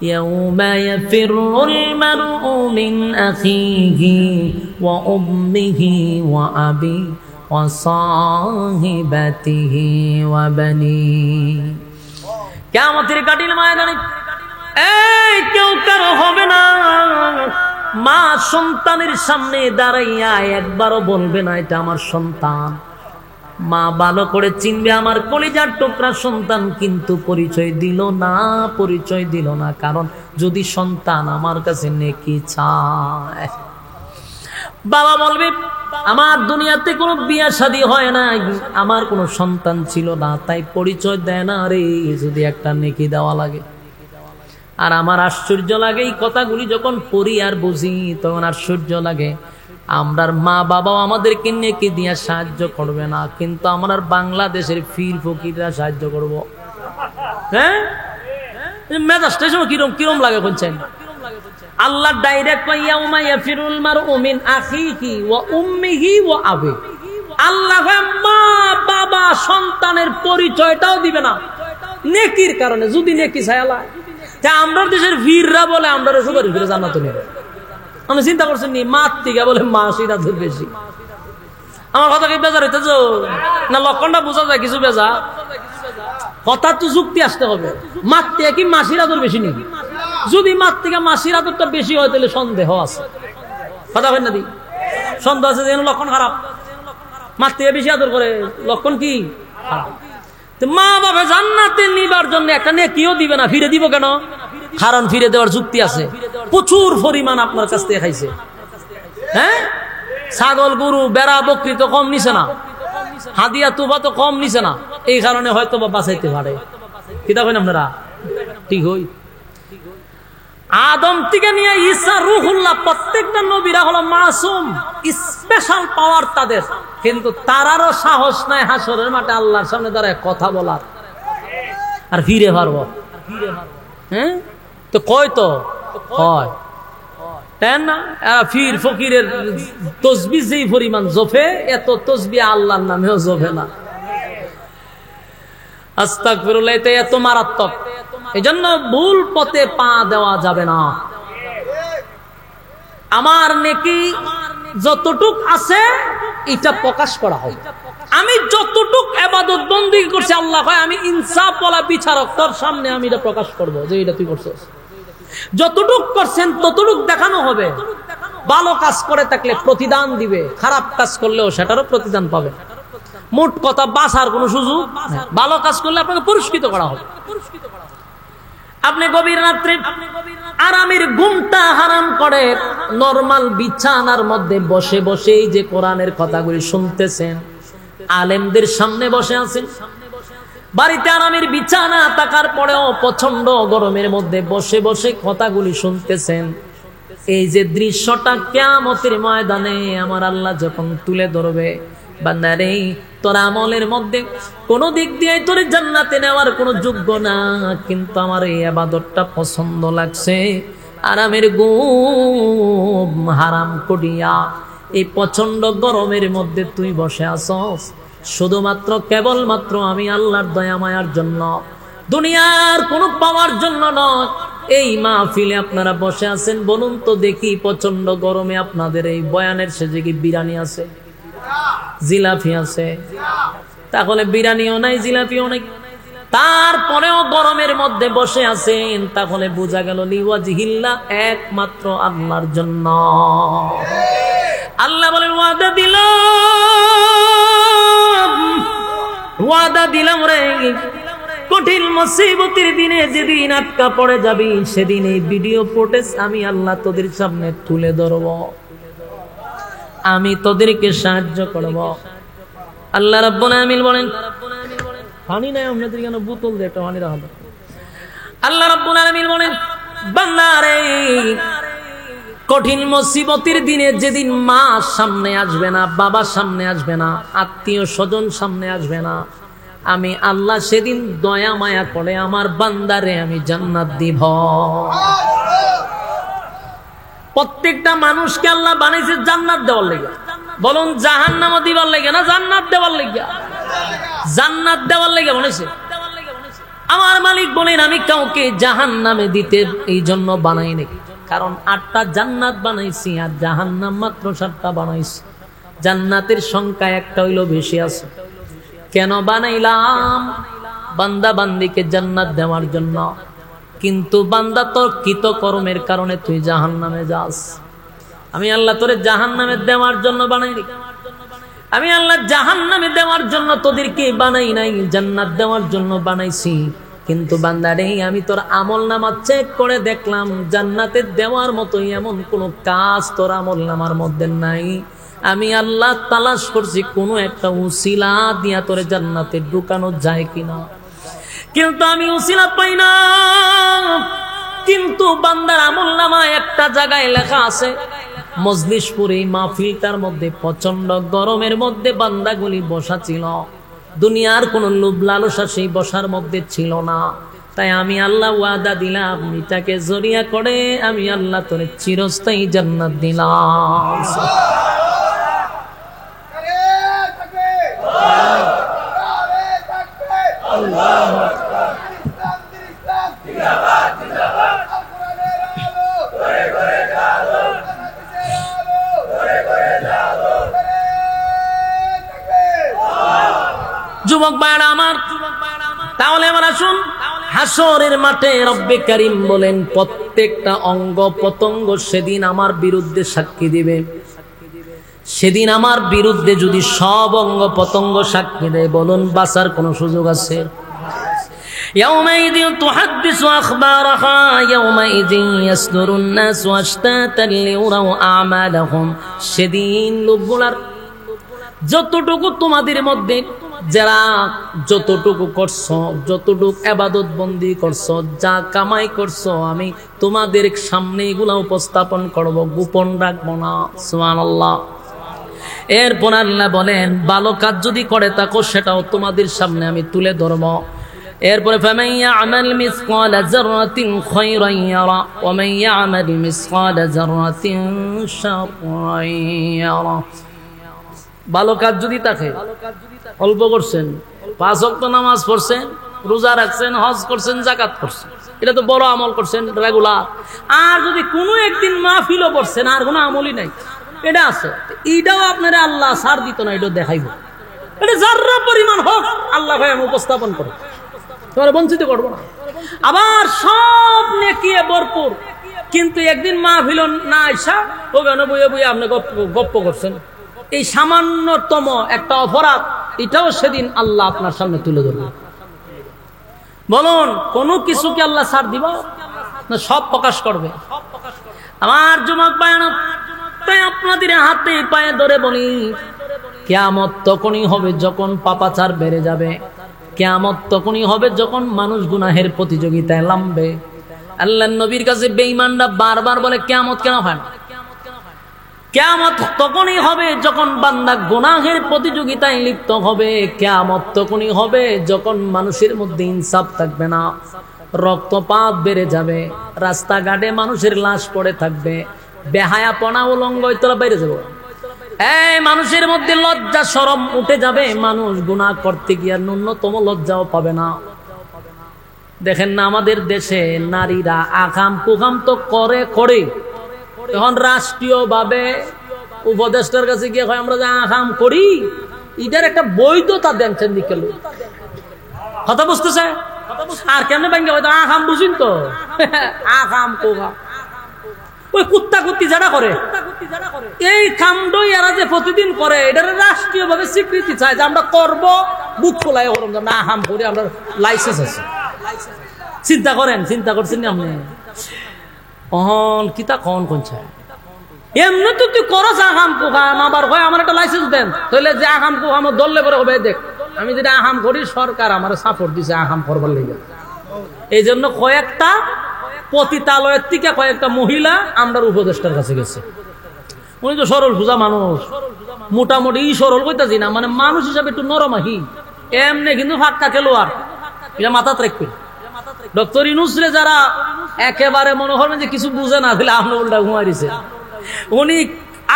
ইয়াউমা ইয়াফিরুল মারউ মিন আখিহি ওয়া উম্মিহি ওয়া আবি ওয়া সাহিবাতিহি ওয়া বানি। কিয়ামতের কঠিন ময়দানে এই কেউ কারো হবে না। মা সন্তানের সামনে দাঁড়াইয়া একবারও বলবে না এটা আমার সন্তান। মা ভালো করে চিনবে আমার কলিজার টুকরা সন্তান, কিন্তু পরিচয় দিল না, পরিচয় দিল না। কারণ যদি সন্তান আমার কাছে নেকি চায়, বাবা বলবে আমার দুনিয়াতে কোনো বিয়া শাদী হয় নাই, আমার কোনো সন্তান ছিল না, তাই পরিচয় দেয় না রে, যদি একটা নেকি দেওয়া লাগে। আর আমার আশ্চর্য লাগে এই কথাগুলি যখন পড়ি আর বুঝি, তখন আশ্চর্য লাগে। আমরার মা বাবাও আমাদেরকে নেকি দিয়ে সাহায্য করবে না, কিন্তু আমরা বাংলাদেশের ফির ফকিররা সাহায্য করব। হ্যাঁ, মেজাজটা কিরম কিরম লাগে বলছেন? আল্লাহ ডাইরেক্ট ইয়াউমা ইয়াফিরুল মারউ মিন আখিহি ওয়া উম্মিহি ওয়া আবি। আল্লাহ মা বাবা সন্তানের পরিচয়টাও দিবে না নেকির কারণে, যদি নেকি চায় আল্লাহ। আমরা দেশের ভিড়রা বলে আমরা সুপারিশ করে জান্নাতে নেবে। আমি চিন্তা করছেন নি, মার থেকে বলে মাসিরা ধর বেশি। আমার কথা কি বেজার হইতেছ না? লক্ষণটা বোঝা যায় কিছু বেজা কথা, তো যুক্তি আসতে হবে। মার থেকে কি মাসির আদর বেশি নাকি? যদি মার থেকে মাসির আদরটা বেশি হয় তাহলে সন্দেহ আছে। কথা হয় না দি, সন্দেহ আছে যেন লক্ষণ খারাপ। মার থেকে বেশি আদর করে লক্ষণ কি খারাপ। মা বাবা জান্নাতে নিবার জন্য একটা নেকিও দিবে না, ফিরে দিব কেন? কারণ ফিরে দেওয়ার যুক্তি আছে, প্রচুর পরিমাণ আপনার কাছ থেকে খাইছে। হ্যাঁ, ছাগল গরু বেড়া বকরি তো কম নিছে না, হাদিয়া তুবা তো কম নিছে না, এই কারণে হয়তো বা বাঁচাইতে পারে। কি দেখেন আপনারা? ঠিক হই আদম থেকে নিয়ে ঈসা রূহুল্লাহ প্রত্যেকটা নবীরা হলো মাসুম, স্পেশাল পাওয়ার তাদের, কিন্তু তারারও সাহস নাই হাসরের মাঠে আল্লাহর সামনে দাঁড়ায় কথা বলার আর ফিরে পারবো। হ্যাঁ তো কয় তো কয় না, ফির ফকিরের তসবি যেই পরিমাণ জফে, এত তসবি আল্লাহর নামেও জফে না। আস্তাগফিরুল্লাহ, এত মারাত্মক। এজন্য ভুল পথে পা দেওয়া যাবে না। আমার নেকি যতটুক আছে এটা প্রকাশ করা হবে। আমি যতটুক ইবাদত বন্দেগী করছি, আল্লাহ কয় আমি ইনসাফ ওয়ালা বিচারক, তোর সামনে আমি এটা প্রকাশ করব যে এটা তুই করছিস। যতটুক করছেন ততটুক দেখানো হবে। ভালো কাজ করে থাকলে প্রতিদান দিবে, খারাপ কাজ করলেও সেটারও প্রতিদান পাবে। মোট কথা বাঁচার কোনো সুযোগ নেই। ভালো কাজ করলে আপনাকে পুরস্কৃত করা হবে। আপনি গভীর রাত্রে আরামের ঘুমটা হারাম করে নরমাল বিছানার মধ্যে বসে বসে এই যে কোরআনের কথাগুলি শুনতেছেন, আলেমদের সামনে বসে আছেন, বাড়িতে আরামের বিছানা থাকার পরেও প্রচন্ড গরমের মধ্যে বসে বসে কথাগুলি শুনতেছেন, এই যে দৃশ্যটা কিয়ামতের ময়দানে আমার আল্লাহ যখন তুলে ধরবে, বান্দারে তোর আমলের মধ্যে কোন দিক দিয়ে তোর জান্নাতে নেওয়ার কোনো যোগ্য না, কিন্তু আমার এই ইবাদতটা পছন্দ লাগছে, আরামের ঘুম হারাম করিয়া এই প্রচন্ড গরমের মধ্যে তুই বসে আসস শুধুমাত্র কেবলমাত্র আমি আল্লাহর দয়া মায়ার জন্য, দুনিয়ার কোনো পাওয়ার জন্য নয়। এই মাহফিলে আপনারা বসে আছেন, বলুন তো দেখি প্রচন্ড গরমে আপনাদের এই বয়ানের শেষে কি বিরিয়ানি আছে, জিলাপি আছে? তাহলে বিরিয়ানিও নাই, জিলাপিও নাই, তারপরেও গরমের মধ্যে বসে আছেন, তাহলে বোঝা গেল লিওয়াজহিল্লাহ, একমাত্র আল্লাহর জন্য। আল্লাহ বলেন ওয়াদা দিলাম রে, কঠিন মুসিবতের দিনে যেদিন আটকা পড়ে যাবি, সেদিন এই ভিডিও ফুটেজ আমি আল্লাহ তোদের সামনে তুলে ধরব, আমি তোদেরকে সাহায্য করব। আল্লাহ রাব্বুল আলামিন বলেন, পানি নাই আপনাদের কেন, বোতল দিয়ে একটা পানি রাখো। আল্লাহ রাব্বুল আলামিন বলেন, বান্দারে কঠিন মুসিবতের দিনে যেদিন মা সামনে আসবে না, বাবা সামনে আসবে না, আত্মীয় স্বজন সামনে আসবে না, আমি আল্লাহ সেদিন দয়া মায়া করে আমার বান্দারে আমি জান্নাত দিব। প্রত্যেকটা মানুষকে আল্লাহ বানাইছে জান্নাত দেওয়ার লাগা। বলুন জাহান্নামও দিবার লাগা না জান্নাত দেওয়ার লাগা? জান্নাত দেওয়ার লাগা বানাইছে। আমার মালিক বলেন, আমি কাউকে জাহান্নামে দিতে এই জন্য বানাই নাই, কারণ 8টা জান্নাত বানাইছি আর জাহান্নাম মাত্র 7টা বানাইছি। জান্নাতের সংখ্যা একটা হইলো বেশি আছে। কেন বানাইলাম? বান্দা বান্দিকে জান্নাত দেওয়ার জন্য, কিন্তু বান্দা তোর কৃতকর্মের কারণে তুই জাহান্নামে যাস। আমি আল্লাহ তোরে জাহান্নামে দেওয়ার জন্য বানাইনি, আমি আল্লাহ জাহান্নামে দেওয়ার জন্য তোদেরকে বানাই নাই, জান্নাত দেওয়ার জন্য বানাইছি। কিন্তু বান্দারে আমি তোর আমলনামা চেক করে দেখলাম, জান্নাতে দেওয়ার মতোই এমন কোন কাজ তোর আমলনামার মধ্যে নাই। আমি আল্লাহ তালাশ করছি কোনো একটা উসিলা দিয়া তোরে জান্নাতে ঢুকানো যায় কিনা, কিন্তু আমি উসিলা পাই না। কিন্তু বান্দার আমলনামায় একটা জায়গায় লেখা আছে, মজলিশপুরে মাহফিলটার মধ্যে প্রচন্ড গরমের মধ্যে বান্দাগুলি বসা ছিল, দুনিয়ার কোন লোভ লালসা সেই বসার মধ্যে ছিল না। তাই আমি আল্লাহ ওয়াদা দিলাম, এটাকে জরিয়া করে আমি আল্লাহ তোরে চিরস্থায়ী জান্নাত দিলাম। যুবক ভাইরা আমার, তাহলে এবার আসুন, হাসরের মাঠে রব্বে কারীম বলেন প্রত্যেকটা অঙ্গ প্রত্যঙ্গ সেদিন আমার বিরুদ্ধে সাক্ষী দিবে। সেদিন আমার বিরুদ্ধে যদি সব অঙ্গ প্রত্যঙ্গ সাক্ষী দেয়, বলুন বাঁচার কোনো সুযোগ আছে? يومئذ تحدث أخبارها يومئذ يصدر الناس أشتاتا ليروا أعمالهم সেদিন লোকগুলার যতটুকু তোমাদের মধ্যে যারা যতটুকু করছো, যতটুকু ইবাদত বন্দি করছো, যা কামাই করছো, আমি তোমাদের সামনে এগুলা উপস্থাপন করব, গোপন রাখবো না। সুবহানাল্লাহ। এরপর আল্লাহ বলেন, ভালো কাজ যদি করে থাকো সেটাও তোমাদের সামনে আমি তুলে ধরবো। এরপরে ফামান ইয়ামাল মিসকালা যাররাতিন খায়রান ইয়ারা ওয়া মান ইয়ামাল মিসকালা যাররাতিন শাররান ইয়ারা। ভালো কাজ যদি থাকে, অল্প করছেন, 5 ওয়াক্ত নামাজ পড়ছেন, রোজা রাখছেন, হজ করছেন, যাকাত করছেন, এটা তো বড় আমল করছেন রেগুলার। আর যদি কোনো একদিন মাহফিলও পড়ছেন আর কোনো আমলই নাই, এটা আছে, এটাও আপনারা আল্লাহ ছাড় দিত না, এটা দেখাইব। এটা যাররা পরিমাণ হোক আল্লাহ ভাই আমি উপস্থাপন করব, তোমরা বঞ্চিত করবো না। আবার সব নেকিয়ে ভরপুর, কিন্তু একদিন মাহফিল না আইসা ওখানে বইয়ে বইয়ে আপনি গপ্প করছেন, এই সামান্যতম একটা অপরাধ, এটাও সেদিন আল্লাহ আপনার সামনে তুলে ধরবে। বলুন, কোন কিছু কি আল্লাহ ছাড় দিব না সব প্রকাশ করবে? আমার যুবক ভাইরা, তাই আপনাদের হাতে পায়ে ধরে বলি, কিয়ামত তখনই হবে যখন পাপাচার বেড়ে যাবে। কিয়ামত তখনই হবে যখন মানুষ গুনাহের প্রতিযোগিতায় নামবে। আল্লাহর নবীর কাছে বেঈমানরা বারবার বলে, কিয়ামত কেন হয় না? কিয়ামত তখনই হবে যখন বান্দা গুনাহের প্রতিযোগিতায় লিপ্ত হবে। কিয়ামত তখনই হবে যখন মানুষের মধ্যে ইনসাফ থাকবে না, রক্তপাত বেড়ে যাবে, রাস্তাঘাটে মানুষের লাশ পড়ে থাকবে, বেহায়াপনা উলঙ্গ ইত্যাদি বেড়ে যাবে। এই মানুষের মধ্যে লজ্জা শরম উঠে যাবে, মানুষ গুনাহ করতে গিয়ে ন্যূনতম লজ্জাও পাবে না। দেখেন না আমাদের দেশে নারীরা আকাম কুকাম তো করে, এখন রাষ্ট্রীয় ভাবে উপদেষ্টার কাছে গিয়ে আমরা যে আকাম করি, এটার একটা বৈধতা দেনছেন দিকে কথা বুঝতেছে। আর কেমনে ব্যাংকে হয়তো আকাম বুঝিন তো আকাম কুকাম ওই কুত্তা কুত্তি যারা করে এই কামটাই এরা যে প্রতিদিন করে, এটার রাষ্ট্রীয় ভাবে স্বীকৃতি চায় যে আমরা করবো, বুক খোলাই না হাম করি, আমরা লাইসেন্স আছে। চিন্তা করছেন না আপনি? কিতা কন কোনছে এমনি তো তুই করস আহাম কুহাম, আবার হয় আমার একটা লাইসেন্স দেন, তাহলে যে আহাম কুহাম দললে পরে হবে, দেখ আমি যেটা আহাম করি সরকার আমার সাপোর্ট দিছে আহাম করবার লেগে। এই জন্য কয়েকটা পতিতালয়ের থেকে কয়েকটা মহিলা আমরা উপদেষ্টার কাছে গেছে। উনি তো সরল সোজা মানুষ, মোটামুটি সরল কইতাছি না, মানে মানুষ হিসাবে একটু নরমাহি, এমনি কিন্তু ফাক্কা খেলোয়াড়, এটা মাথাত রাখবে। ডক্টর ইউনূস রে যারা একেবারে মনে করবেন যে কিছু বুঝে না, দিলে আমরা উল্টা ঘুমাই দিছে। উনি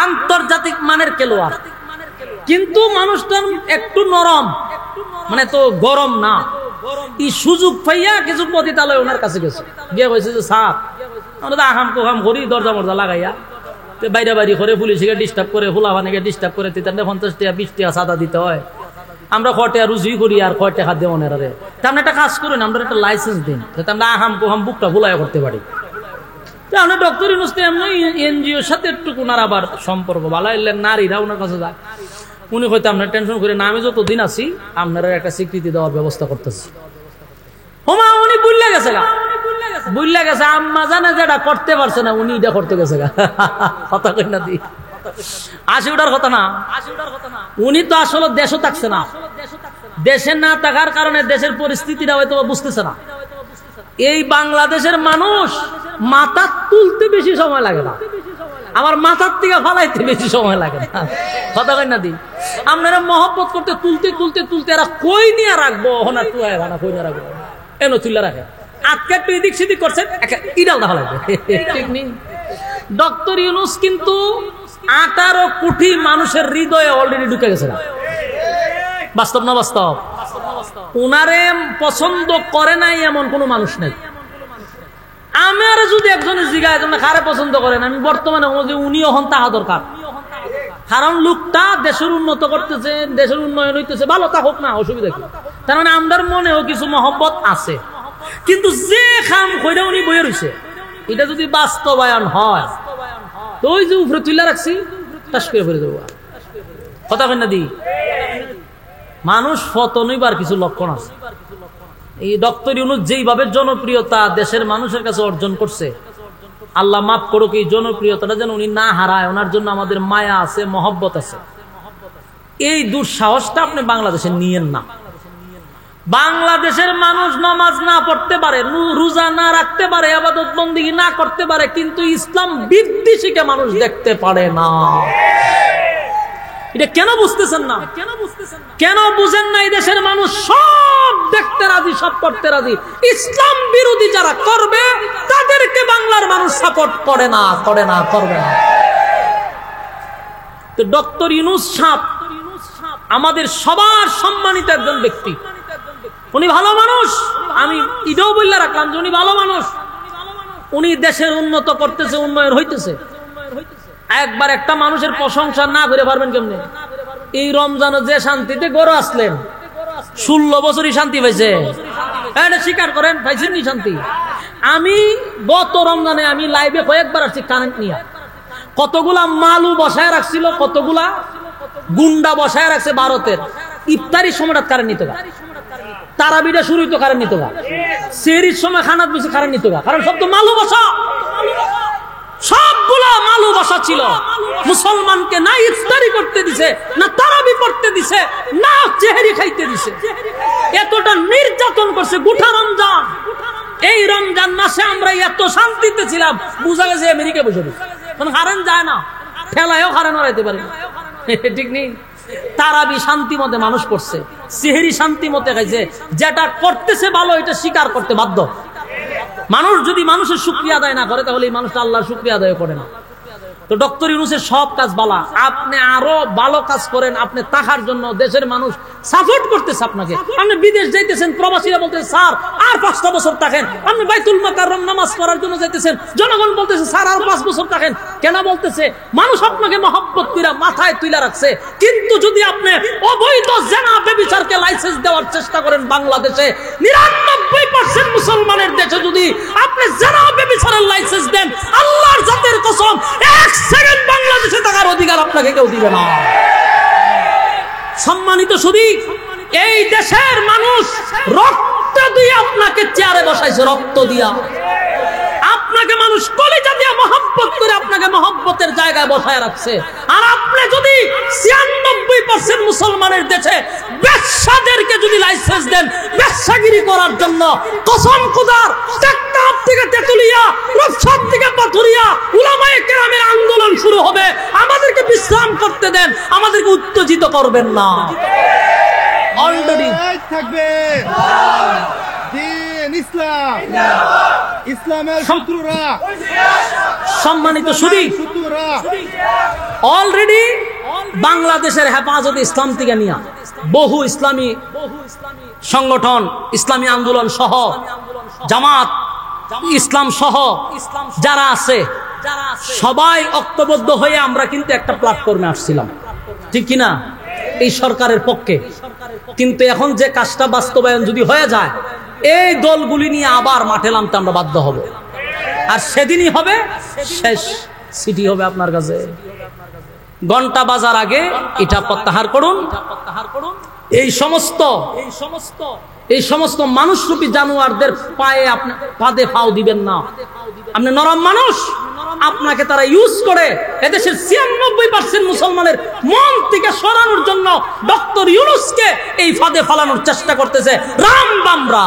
আন্তর্জাতিক মানের খেলোয়াড়, কিন্তু মানুষটা একটু নরম, মানে তো গরম না। এই সুযোগ পাইয়া কিছু পতিতালয় ওনার কাছে গেছে, গিয়ে কইছে যে স্যার আমরা তো আহাম কুহাম করি, দরজা মরজা লাগাইয়া বাইরে বাইরে করে পুলিশকে ডিস্টার্ব করে, ফুলাফানিকে ডিস্টার্ব করে, 50 টাকা 20 টাকা সাদা দিতে হয়। আমরা কয়টা রুজি করি আর কয়টা খাদ্য মনে রে, আমরা একটা কাজ করেন, আমরা একটা লাইসেন্স দিন, যাতে আমরা আহাম কুহাম বুকটা ফুলাইয়া করতে পারি। আমরা ডক্টর ইউনূস এমনি এনজিওর সাথে একটু ওনার আবার সম্পর্ক ভালো, এলেন নারীরা ওনার কাছে যায়। উনি হয়তো আপনার টেনশন করে না, আমি যতদিন আছি আপনারা একটা স্বীকৃতি দেওয়ার ব্যবস্থা করতেছি। হোমা উনি বুঝলে গেছে আম্মা জানে যেটা করতে পারছে না, উনি এটা করতে গেছে কথা কই না দি আসি ওটার কথা না। উনি তো আসলে দেশও থাকছে না, দেশে না থাকার কারণে দেশের পরিস্থিতিটা হয়তো বুঝতেছে না। এই বাংলাদেশের মানুষ মাথা তুলতে বেশি সময় লাগে না, আমার মাথার থেকে ফালাইতে বেশি সময় লাগে না, কথা কই না দি। আপনারা মহব্বত করতে তুলতে তুলতে তুলতে এরা কই নিয়ে রাখবো, না তুয়ায় ভানা কই নিয়ে রাখবো, এনো তুলে রাখে আজকে একটু এদিক সেদিক করছেন, ইডালটা ফালাইবে, ঠিক নেই। ডক্টর ইউনূস কিন্তু 18 কোটি মানুষের হৃদয়ে অলরেডি ঢুকে গেছে না, বাস্তব না বাস্তব? উনারে পছন্দ করে নাই এমন কোন মানুষ নেই। আমার যদি একজনের জিগায় কারে পছন্দ করেন, আমি বর্তমানে উনি এখন তাহা দরকার, কারণ লোকটা দেশের উন্নত করতেছে, দেশের উন্নয়ন হইতেছে, ভালো তা হোক না, অসুবিধা কি? তার মানে আমাদের মনেও কিছু মহব্বত আছে, কিন্তু যে খাম কইরা উনি বইয়ে রয়েছে, এটা যদি বাস্তবায়ন হয় তো ওই যে উপরে তুলে রাখছি টাস করে ফেলে দেবো, কথা কেন দি। মানুষ পতন হইবার কিছু লক্ষণ আছে, এই ডক্টর ইউনূস যেইভাবে জনপ্রিয়তা দেশের মানুষের কাছে অর্জন করছে, আল্লাহ মাফ করুক, এই জনপ্রিয়তাটা যেন উনি না হারায়, ওনার জন্য আমাদের মায়া আছে, মহব্বত আছে। এই দুঃসাহসটা আপনি বাংলাদেশে নিয়েন না। বাংলাদেশের মানুষ নামাজ না পড়তে পারে, রোজা না রাখতে পারে, ইবাদত বন্দেগী না করতে পারে, কিন্তু ইসলাম বিদ্বেষীকে মানুষ দেখতে পারে না। এটা কেন বুঝতেছেন না? কেন বুঝেন না? এই দেশের মানুষ সব দেখতে রাজি, সব করতে রাজি। ইসলাম বিরোধী যারা করবে তাদেরকে বাংলার মানুষ সাপোর্ট করে না, করবে না। তো ডক্টর ইউনূস সাহেব আমাদের সবার সম্মানিত একজন ব্যক্তি। উনি ভালো মানুষ, আমি এটাও বললে রাখলাম যে উনি ভালো মানুষ। উনি দেশের উন্নত করতেছে, উন্নয়ন হইতেছে। একবার একটা মানুষের প্রশংসা না করে পারবেন কেমনে? এই রমজানে যে শান্তিতে গড়ে আসলেন, 16 বছরই শান্তি পাইছে, এটা স্বীকার করেন, পাইছেন নি শান্তি? আমি গত রমজানে আমি লাইভে কয়েকবার আসছি কারেন্ট নিয়ে, কতগুলা মালু বসায় রাখছিল, কতগুলা গুন্ডা বসায় রাখছে ভারতের। ইফতারির সময়টা কারেন্ট নিত গা, তারাবিটা শুরু হইতো কারেন্ট নিত গা, সেহরির সময় খানাত বেশি কারেন্ট নিত গা, কারণ সব তো মালু বসা, সবগুলা মালু বসা ছিল। মুসলমানকে না ইফতারি করতে দিছে, না তারাবি পড়তে দিছে, না সেহরি খাইতে দিছে। এতটা নির্যাতন করছে গোটা রমজান। এই রমজান মাসে আমরা এত শান্তিতে ছিলাম, বুঝা গেছে আমেরিকা বসে বসে কারেন্ট যায় না, ঠেলায়ও কারেন্ট হারাইতে পারে না, ঠিক নেই। তারাবি শান্তি মতে মানুষ করছে, সেহরি শান্তি মতে খাইছে। যেটা করতেছে ভালো, এটা স্বীকার করতে বাধ্য। মানুষ যদি মানুষের শুকরিয়া আদায় না করে, তাহলে এই মানুষটা আল্লাহর শুকরিয়া আদায় করে না। তো ডক্টর ইউনূসের সব কাজ বালা, আপনি আরো ভালো কাজ করেন। আপনি টাকার জন্য দেশের মানুষ সাপোর্ট করতেছে আপনাকে। আপনি বিদেশ যাইতেছেন, প্রবাসীরা বলতেছে স্যার আর 5টা বছর থাকেন। আপনি বাইতুল মুকাররম নামাজ পড়ার জন্য যাইতেছেন, জনগণ বলতেছে স্যার আর 5 বছর থাকেন। কেন বলতেছে? মানুষ আপনাকে মহব্বত করে মাথায় তুলে রাখছে। কিন্তু যদি আপনি অবৈধ জেনা ব্যভিচারকে লাইসেন্স দেওয়ার চেষ্টা করেন বাংলাদেশে, 99% মুসলমানের দেশে যদি আপনি জেনা ব্যভিচারের লাইসেন্স দেন, আল্লাহর জাতের কসম 1 সেকেন্ড বাংলাদেশে থাকার অধিকার আপনাকে কেউ দিবে না। সম্মানিত সুধী, এই দেশের মানুষ রক্ত দিয়ে আপনাকে চেয়ারে বসাইছে, রক্ত দিয়া আপনাকে মানুষ কলিজা দিয়ে মহব্বত করে আপনাকে মহব্বতের জায়গায় বসায় রাখছে। আর আপনি যদি 96% মুসলমানের দেশে ব্যবসাদেরকে যদি লাইসেন্স দেন ব্যবসাগিরি করার জন্য, কসম খোদার টেকনাফ থেকে তেতুলিয়া, রূপসা থেকে পাথুরিয়া উলামায়ে কেরামের আন্দোলন শুরু হবে। আমাদেরকে বিশ্রাম করতে দেন, আমাদেরকে উত্তেজিত করবেন না। অলরেডি
থাকবে দিন ইসলাম, ইসলামের শত্রুরা,
সম্মানিত সুধী, অলরেডি বাংলাদেশের হেফাজতে ইসলাম থেকে নিয়ে বহু ইসলামী সংগঠন, ইসলামী আন্দোলন সহ, জামাত ইসলাম সহ যারা আছে সবাই ঐক্যবদ্ধ হয়ে আমরা কিন্তু একটা প্ল্যাটফর্মে আসছিলাম, ঠিক কিনা, এই সরকারের পক্ষে। কিন্তু এখন যে কাজটা বাস্তবায়ন যদি হয়ে যায়, এই দলগুলি নিয়ে আবার মাঠে নামতে আমরা বাধ্য হব। আর সেদিনই হবে শেষ সিটি হবে আপনার কাছে। ঘন্টা বাজার আগে এটা প্রত্যাহার করুন। এই সমস্ত মানুষরূপী জানোয়ারদের পায়ে আপনি পাদে পাও দিবেন না। আপনি নরম মানুষ, আপনাকে তারা ইউজ করে এদেশের 96% মুসলমানের মন থেকে সরানোর জন্য ডক্টর ইউনূসকে এই ফাঁদে ফালানোর চেষ্টা করতেছে রাম বামরা।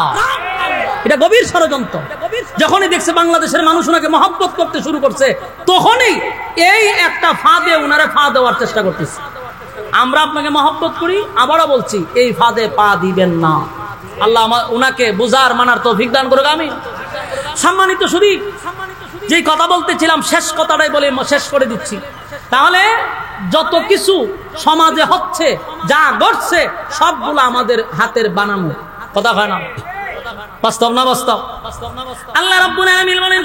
এটা গভীর ষড়যন্ত্র। যখনই দেখছে বাংলাদেশের মানুষ ওনাকে মহব্বত করতে শুরু করছে, তখনই এই একটা ফাঁদে ওনারা ফা দেওয়ার চেষ্টা করতেছে। আমরা আপনাকে মহব্বত করি, আবারও বলছি এই ফাঁদে পা দিবেন না। আল্লাহ ওনাকে বুঝার মানার তৌফিক দান করুক। আমি সম্মানিত সুধী, যে কথা বলতেছিলাম শেষ কথাটাই বলে শেষ করে দিচ্ছি। তাহলে যত কিছু সমাজে হচ্ছে, যা ঘটছে, সবগুলো আমাদের হাতের বানানো কথা, হয় না? বাস্তব না বাস্তব? আল্লাহ রাব্বুল আলামিন বলেন,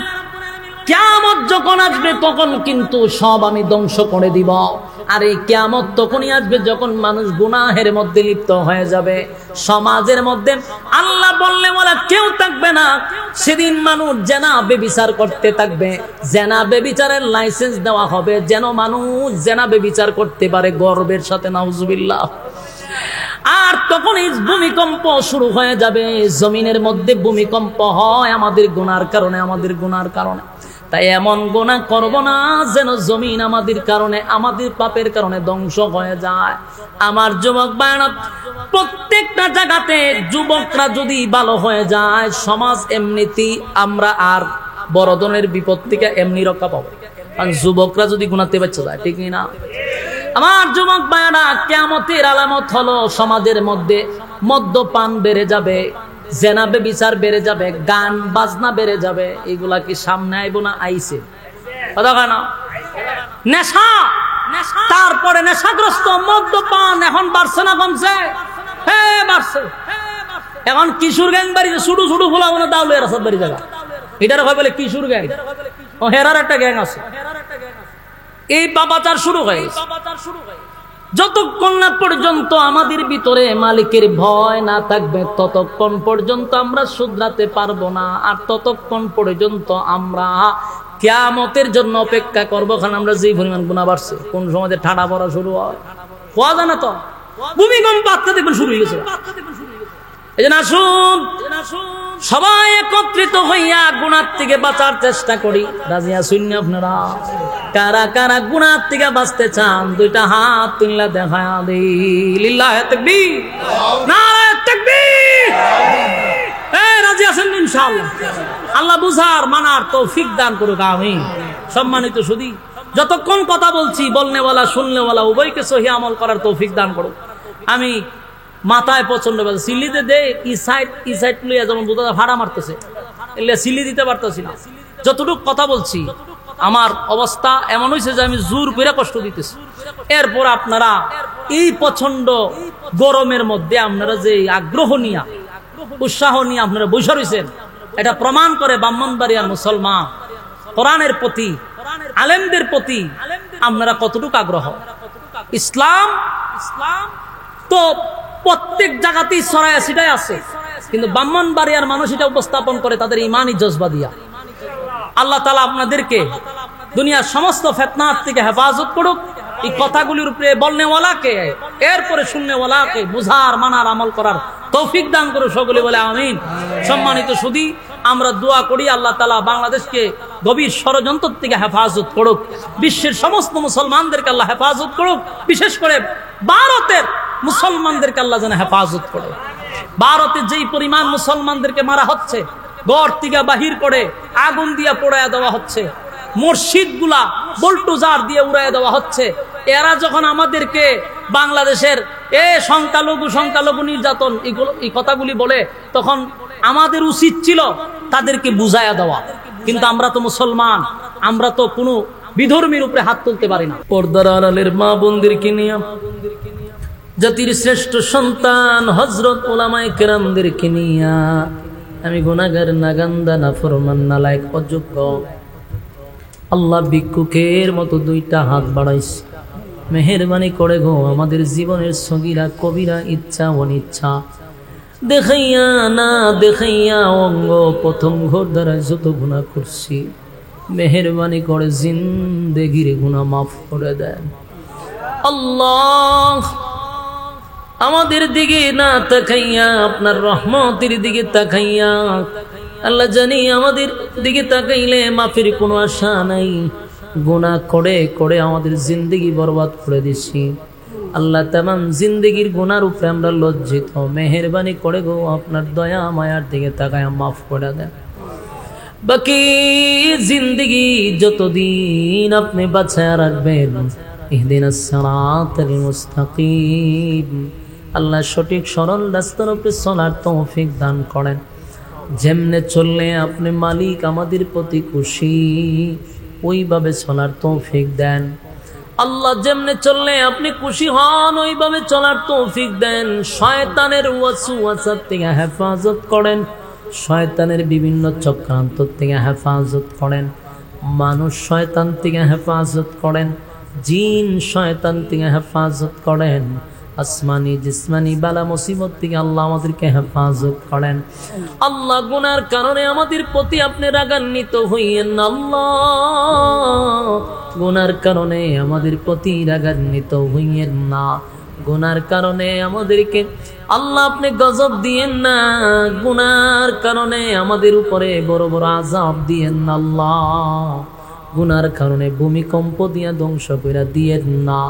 কিয়ামত যখন আসবে তখন কিন্তু সব আমি ধ্বংস করে দিব। আর এই কিয়ামত তখনই আসবে যখন মানুষ গুনাহের মধ্যে লিপ্ত হয়ে যাবে। সমাজের মধ্যে আল্লাহ বললে বলা কেউ থাকবে না। সেদিন মানুষ জেনা বেবিচার করতে থাকবে, জেনা বেবিচারের লাইসেন্স দেওয়া হবে যেন মানুষ জেনা বেবিচার করতে পারে গর্বের সাথে, নাউজুবিল্লাহ। আর তখন এই ভূমিকম্প শুরু হয়ে যাবে। জমিনের মধ্যে ভূমিকম্প হয় আমাদের গুনার কারণে, আমাদের গুনার কারণে। তাই এমন গুনাহ করব না যেন জমিন আমাদের কারণে, আমাদের পাপের কারণে ধ্বংস হয়ে যায়। আমার যুবক ভাইরা, প্রত্যেকটা জায়গাতে যুবকরা যদি ভালো হয়ে যায়, সমাজ এমনিতেই আমরা আর বড় ধরনের বিপদ থেকে এমনি রক্ষা পাবো। কারণ যুবকরা যদি গুনাতে বাঁচা যায়, ঠিক না? আমার যুবক ভাইরা, কিয়ামতের আলামত হলো সমাজের মধ্যে মদ্যপান বেড়ে যাবে, জেনা ব্যভিচার বেড়ে যাবে, গান বাজনা বেড়ে যাবে। এগুলা কি সামনে আইব না আইছে? কথা কয় না? নেশা, তারপরে নেশাগ্রস্ত মদ্যপান এখন বাড়ছে না কমছে? হ্যাঁ বাড়ছে। এখন কিশোর গ্যাং বাড়িছে, ছোট ছোট ফোলা মানে দাউলে রাস্তার বাড়ি জায়গা, এটার হয় বলে কিশোর গ্যাং। ও হেরার একটা গ্যাং আছে, এই পাপাচার শুরু হয়। যতক্ষণ না পর্যন্ত আমাদের ভিতরে মালিকের ভয় না থাকবে, ততক্ষণ পর্যন্ত আমরা শুধরাতে পারবো না। আর ততক্ষণ পর্যন্ত আমরা কিয়ামতের জন্য অপেক্ষা করবো। কারণ আমরা যে পরিমাণ গুনাহ বাড়ছে, কোন সময় ঠাডা পড়া শুরু হয় হওয়া যায় না। তো ভূমিকম্প আত্মা দেখবেন শুরু হয়ে গেছে। এই জন্য আসুন সবাই একত্রিত হইয়া গুনার থেকে বাঁচার চেষ্টা করি। রাজি আছেন আপনারা? কারা কারা গুনার থেকে বাঁচতে চান? দুইটা হাত তুললা দেখায় দেই। লিল্লাহি তাকবীর, নারায়ে তাকবীর। রাজি আছেন ইনশাআল্লাহ? আল্লাহ বুঝার মানার তৌফিক দান করুক, আমিন। সম্মানিত সুধী, যতক্ষণ কথা বলছি, বলনেওয়ালা শুননেওয়ালা উভয়কে সহি আমল করার তৌফিক দান করুক। আমি মাথায় প্রচন্ড ব্যথা, সিলিতে দে ই সাইড লইয়া যেমন দুটা ভাড়া মারতেছে, এলে সিলি দিতে পারতেছি না। যতটুকু কথা বলছি আমার অবস্থা এমন হয়েছে যে আমি জোর করে কষ্ট দিতেছি। এরপর আপনারা এই প্রচন্ড গরমের মধ্যে আপনারা যে আগ্রহ নিয়া, উৎসাহ নিয়ে আপনারা বসে রয়েছেন, এটা প্রমাণ করে ব্রাহ্মণবাড়িয়ার মুসলমান কোরআনের প্রতি, আলেমদের প্রতি আপনারা কতটুকু আগ্রহ। ইসলাম তো প্রত্যেক জায়গাতেই ছড়ায় ছিটায় আছে, কিন্তু ব্রাহ্মণবাড়িয়ার মানুষ এটা উপস্থাপন করে তাদের ইমানি জজবা দিয়া। আল্লাহ তাআলা আপনাদেরকে দুনিয়ার সমস্ত ফিতনার থেকে হেফাজত করুক। এই কথাগুলির উপরে বলনেওয়ালাকে, এরপরে শুননেওয়ালাকে বুঝার, মানার, আমল করার তৌফিক দান করুক। সকলে বলে আমিন। সম্মানিত সুধী, আমরা দোয়া করি আল্লাহ তাআলা বাংলাদেশকে গভীর ষড়যন্ত্র থেকে হেফাজত করুক। বিশ্বের সমস্ত মুসলমানদেরকে আল্লাহ হেফাজত করুক। বিশেষ করে ভারতের মুসলমানদেরকে আল্লাহ যেন হেফাজত করে। ভারতে যেই পরিমাণ মুসলমানদেরকে মারা হচ্ছে, ঘর থেকে বাহির করে আগুন দিয়ে পোড়ায় দেওয়া হচ্ছে, মসজিদ গুলা বুলডোজার দিয়ে উড়ায় দেওয়া হচ্ছে। এরা যখন আমাদেরকে বাংলাদেশের সংখ্যালঘু নির্যাতন এই কথাগুলি বলে, তখন আমাদের উচিত ছিল তাদেরকে বুঝাইয়া দেওয়া। কিন্তু আমরা তো মুসলমান, আমরা তো কোনো বিধর্মীর উপরে হাত তুলতে পারি না। পর্দার আড়ালের মা বোনদেরকে নিয়ে, জাতির শ্রেষ্ঠ সন্তান হযরত উলামায়ে কেরামদেরকে নিয়া আমি গুনাহগার, নাগান্দা, নাফরমান, নালায়েক, অযোগ্য আল্লাহ ভিক্ষুকের মতো দুইটা হাত বাড়াইছি। মেহেরবানি করে গো আমাদের জীবনের সগীরা কবিরা ইচ্ছা অনিচ্ছা দেখাইয়া না দেখাইয়া অঙ্গ প্রথম ঘর দ্বারা যত গুনাহ করছি, মেহেরবানি করে জিন্দেগির গুনাহ মাফ করে দেন আল্লাহ। আমাদের দিকে না তাকাইয়া আপনার রহমতের দিকে তাকাইয়া, আল্লাহ জানি আমাদের দিকে তাকাইলে মাফের কোনো আশা নাই। গুনাহ করে করে আমাদের জিন্দেগি বরবাদ করে দিছি আল্লাহ। তামাম জিন্দেগির গুনার উপরে আমরা লজ্জিত। মেহেরবানি করে গো আপনার দয়া মায়ার দিকে তাকাইয়া মাফ করে দেন। বাকি জিন্দেগি যতদিন আপনি বাঁচায় রাখবেন, ইহদিনাস সিরাতাল মুস্তাকিম, আল্লাহ সঠিক সরল রাস্তার উপরে চলার তৌফিক দান করেন। যেমনে চললে আপনি মালিক আমাদের প্রতি খুশি, ওইভাবে চলার তৌফিক দেন আল্লাহ। যেমনে চললে আপনি খুশি হন, ওইভাবে চলার তৌফিক দেন। শয়তানের ওয়াসওয়াসা থেকে হেফাজত করেন, শয়তানের বিভিন্ন চক্রান্ত থেকে হেফাজত করেন, মানুষ শয়তান থেকে হেফাজত করেন, জিন শয়তান থেকে হেফাজত করেন, আসমানি জিসমানি বালা মুসিবত থেকে আল্লাহ আমাদেরকে হেফাজত করেন আল্লাহ। গুনার কারণে আমাদের প্রতি আপনি রাগান্বিত হইয়েন না আল্লাহ, গুনার কারণে আমাদের প্রতি রাগান্বিত হইয়েন না। গুনার কারণে আমাদেরকে আল্লাহ আপনি গজব দিয়েন না, গুনার কারণে আমাদের উপরে বড় বড় আযাব দিয়েন না আল্লাহ, গুনার কারণে ভূমিকম্প দিয়া ধ্বংস করে দিয়েন না,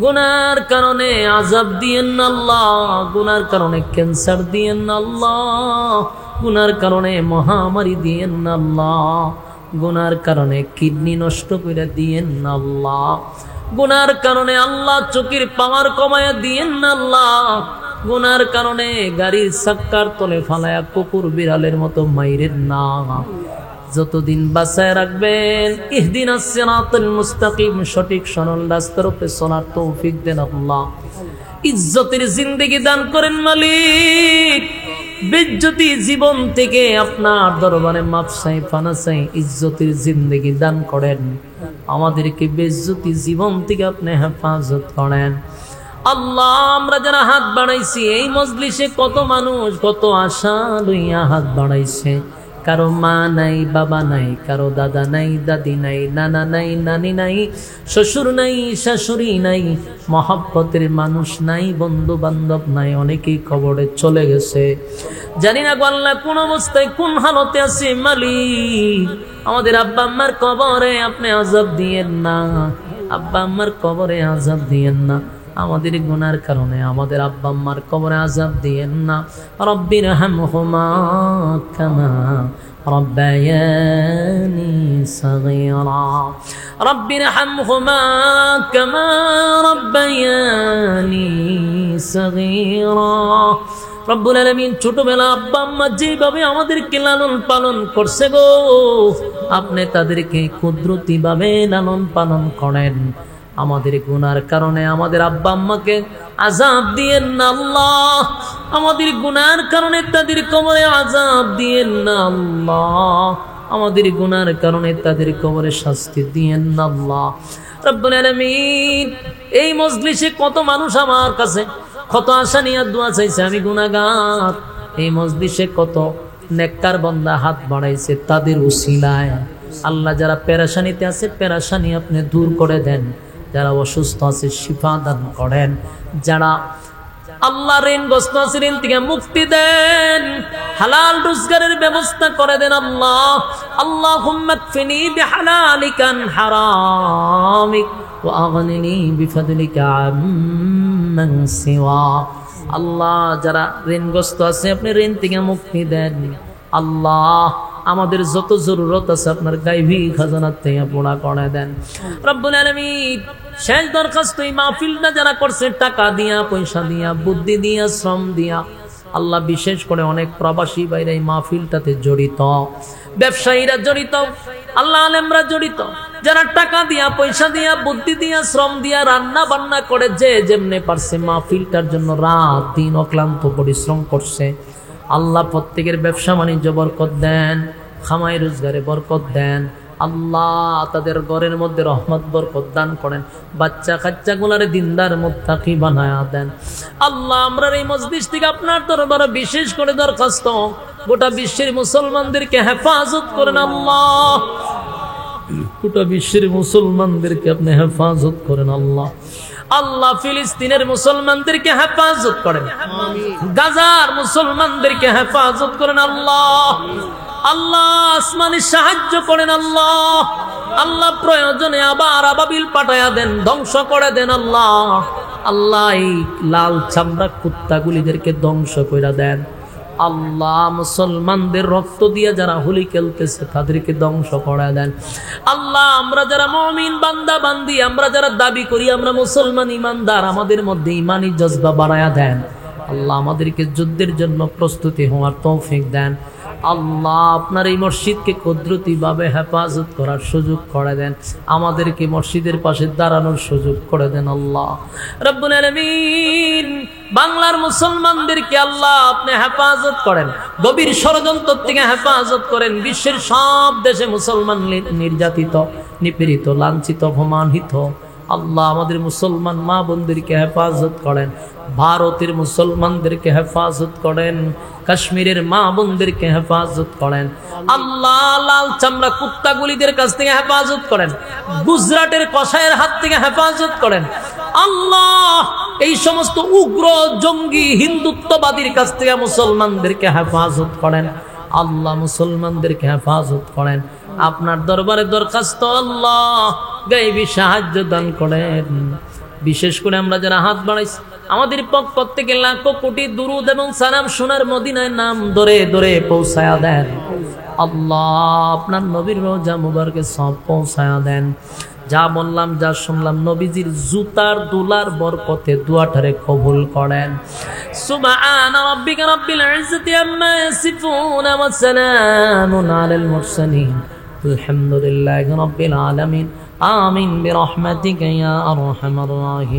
গুনার কারণে আযাব দিয়েন না আল্লাহ, গুনার কারণে ক্যান্সার দিয়েন না আল্লাহ, গুনার কারণে মহামারী দিয়েন না আল্লাহ, গুনার কারণে কিডনি নষ্ট করে দিয়েন না আল্লাহ, গুনার কারণে আল্লাহ চোখের পাওয়ার কমায়া দিয়েন না আল্লাহ, গুনার কারণে গাড়ির চাক্কার তলে ফালায়া কুকুর বিড়ালের মতো মাইরেন না। যতদিন বাঁচায় রাখবেন ইহদিনাস সিরাতাল মুস্তাকিম, সঠিক সরল রাস্তার উপরে চলার তৌফিক দেন আল্লাহ। ইজ্জতের জিন্দেগি দান করেন মালিক, বেজ্জতি জীবন থেকে আপনার দরবারে মাপ চাই, পানা চাই, ইজ্জতের জিন্দেগি দান করেন, আমাদেরকে বেজ্জতি জীবন থেকে আপনি হেফাজত করেন আল্লাহ। আমরা যারা হাত বাড়াইছি এই মজলিসে কত মানুষ কত আশা লইয়া হাত বাড়াইছে, কারো মা নাই, বাবা নাই, কারো দাদা নাই, দাদি নাই, নানা নাই, নানি নাই, শ্বশুর নাই, শাশুড়ি নাই, মহব্বতের মানুষ নাই, বন্ধু বান্ধব নাই, অনেকেই কবরে চলে গেছে। জানি না আল্লাহ কোন অবস্থায় কোন হালতে আছে মালিক, আমাদের আব্বা আম্মার কবরে আপনি আযাব দিয়েন না, আব্বা আম্মার কবরে আযাব দিয়েন না, আমাদের গুনার কারণে আমাদের আব্বা আম্মার কবরে আযাব দিয়েন না। রব্বির হামহুমা কামা রব্বায়ানি সগীরা, রব্বির হামহুমা কামা রব্বায়ানি সগীরা। রব্বুল আলামিন ছোটবেলা আব্বা আম্মা যেভাবে আমাদেরকে লালন পালন করছে গো, আপনি তাদেরকে কুদরতি ভাবে লালন পালন করেন। আমাদের গুনার কারণে আমাদের আব্বা আম্মাকে আযাব দিয়েন না আল্লাহ, আমাদের গুনার কারণে তাদের কবরে আযাব দিয়েন না আল্লাহ, আমাদের গুনার কারণে তাদের কবরে শাস্তি দিয়েন না আল্লাহ। রব্বুল আলামিন এই মজলিসে কত মানুষ আমার কাছে কত আশা নিয়ে দোয়া চাইছে, আমি গুনাহগার। এই মজলিসে কত নেককার বান্দা হাত বাড়াইছে, তাদের উসিলায় আল্লাহ যারা পেরেশানিতে আছে পেরেশানি আপনি দূর করে দেন, যারা অসুস্থ আছে শিফা দান করেন, যারা আল্লাহ ঋণগ্রস্ত আছে ঋণ থেকে মুক্তি দেন, হালাল রোজগারের ব্যবস্থা করে দেন আল্লাহ। আল্লাহুম্মা কফিনি বিহালালিকা আন হারামিক ওয়া আগনিনি বিফাদলিকা আম্মান সিওয়া। আল্লাহ যারা ঋণগ্রস্ত আছে আপনি ঋণ থেকে মুক্তি দেন আল্লাহ, আমাদের যত জরুরত আছে আপনার গায়বী খাজানা থেকে পুরা করে দেন রব্বুল আলামিন। শেষ দরখাস্ত এই মাহফিলটা যারা করছে টাকা দিয়া, পয়সা দিয়া, বুদ্ধি দিয়া, শ্রম দিয়া, আল্লাহ বিশেষ করে অনেক প্রবাসী বাইরে এই মাহফিলটাতে জড়িত, ব্যবসায়ীরা জড়িত, আল্লাহ আলেমরা জড়িত, যারা টাকা দিয়া, পয়সা দিয়া, বুদ্ধি দিয়া, শ্রম দিয়া, রান্না বান্না করে যে যেমনে পারছে মাহফিলটার জন্য রাত দিন অক্লান্ত পরিশ্রম করছে, আল্লাহ প্রত্যেকের ব্যবসা বাণিজ্য বরকত দেন, খামাই রোজগারে বরকত দেন আল্লাহ, তাদের ঘরের মধ্যে রহমত বরকত দান করেন, বাচ্চা কাচ্চা গুলারে দিনদার মুত্তাকি বানায়া দেন আল্লাহ। আমরা এই মজলিস থেকে আপনার দরবারে বিশেষ করে দরখাস্ত, গোটা বিশ্বের মুসলমানদেরকে হেফাজত করেন আল্লাহ, গোটা বিশ্বের মুসলমানদেরকে আপনি হেফাজত করেন আল্লাহ। আল্লাহ ফিলিস্তিনের মুসলমানদেরকে হেফাজত করেন, গাজার মুসলমানদেরকে হেফাজত করেন আল্লাহ। আল্লাহ আসমানি সাহায্য করেন আল্লাহ, আল্লাহ প্রয়োজনে আবার আবাবিল পাঠায়া দেন, ধ্বংস করে দেন আল্লাহ। আল্লাহ এই লাল চামড়া কুত্তাগুলিদেরকে ধ্বংস করে দেন আল্লাহ। মুসলমানদের রক্ত দিয়ে যারা হোলি খেলতেছে তাদেরকে ধ্বংস করে দেন আল্লাহ। আমরা যারা মুমিন বান্দা বান্দি, আমরা যারা দাবি করি আমরা মুসলমান ইমানদার, আমাদের মধ্যে ইমানি জজবা বাড়ায়া দেন আল্লাহ। আমাদেরকে যুদ্ধের জন্য প্রস্তুতি হওয়ার তৌফিক দেন আল্লাহ। আপনার এই মসজিদকে কুদরতি ভাবে হেফাজত করার সুযোগ করে দেন, আমাদেরকে মসজিদের পাশে দাঁড়ানোর সুযোগ করে দেন আল্লাহ রব্বুল আলামিন। বাংলার মুসলমানদেরকে আল্লাহ আপনি হেফাজত করেন, গভীর ষড়যন্ত্র থেকে হেফাজত করেন। বিশ্বের সব দেশে মুসলমান নির্যাতিত, নিপীড়িত, লাঞ্ছিত, অপমানিত আল্লাহ, আমাদের মুসলমান মা বোনদেরকে হেফাজত করেন, ভারতের মুসলমানদেরকে হেফাজত করেন, কাশ্মীরের মা বোনদেরকে হেফাজত করেন আল্লাহ। লাল চামড়া কুত্তাগুলিদের কাছ থেকে হেফাজত করেন, গুজরাটের কসাইয়ের হাত থেকে হেফাজত করেন আল্লাহ। এই সমস্ত উগ্র জঙ্গি হিন্দুত্ববাদীর কাছ থেকে মুসলমানদেরকে হেফাজত করেন আল্লাহ, মুসলমানদেরকে হেফাজত করেন। আপনার দরবারে দরখাস্ত আল্লাহ গায়বী সাহায্য দান করেন। বিশেষ করে আমরা যারা হাত বাড়াইছি আমাদের পক্ষ থেকে লাখো কোটি দুরুদ এবং সালাম সোনার মদিনায় নাম ধরে ধরে পৌঁছায়া দেন আল্লাহ। আপনার নবীর রোজা মুবারকে সব পৌঁছায়া দেন। যা বললাম যা শুনলাম নবীজির জুতার দুলার বরকতে দুয়াটারে কবুল করেন। সুবহানা রাব্বিকা রাব্বিল ইজ্জাতি আম্মা ইয়াসিফুন ওয়া সালামুন আলাল মুরসালিন আলহামদুলিল্লাহি রাব্বিল আলামিন আমিন বিরহমাতিকা ইয়া আরহামার রাহিম।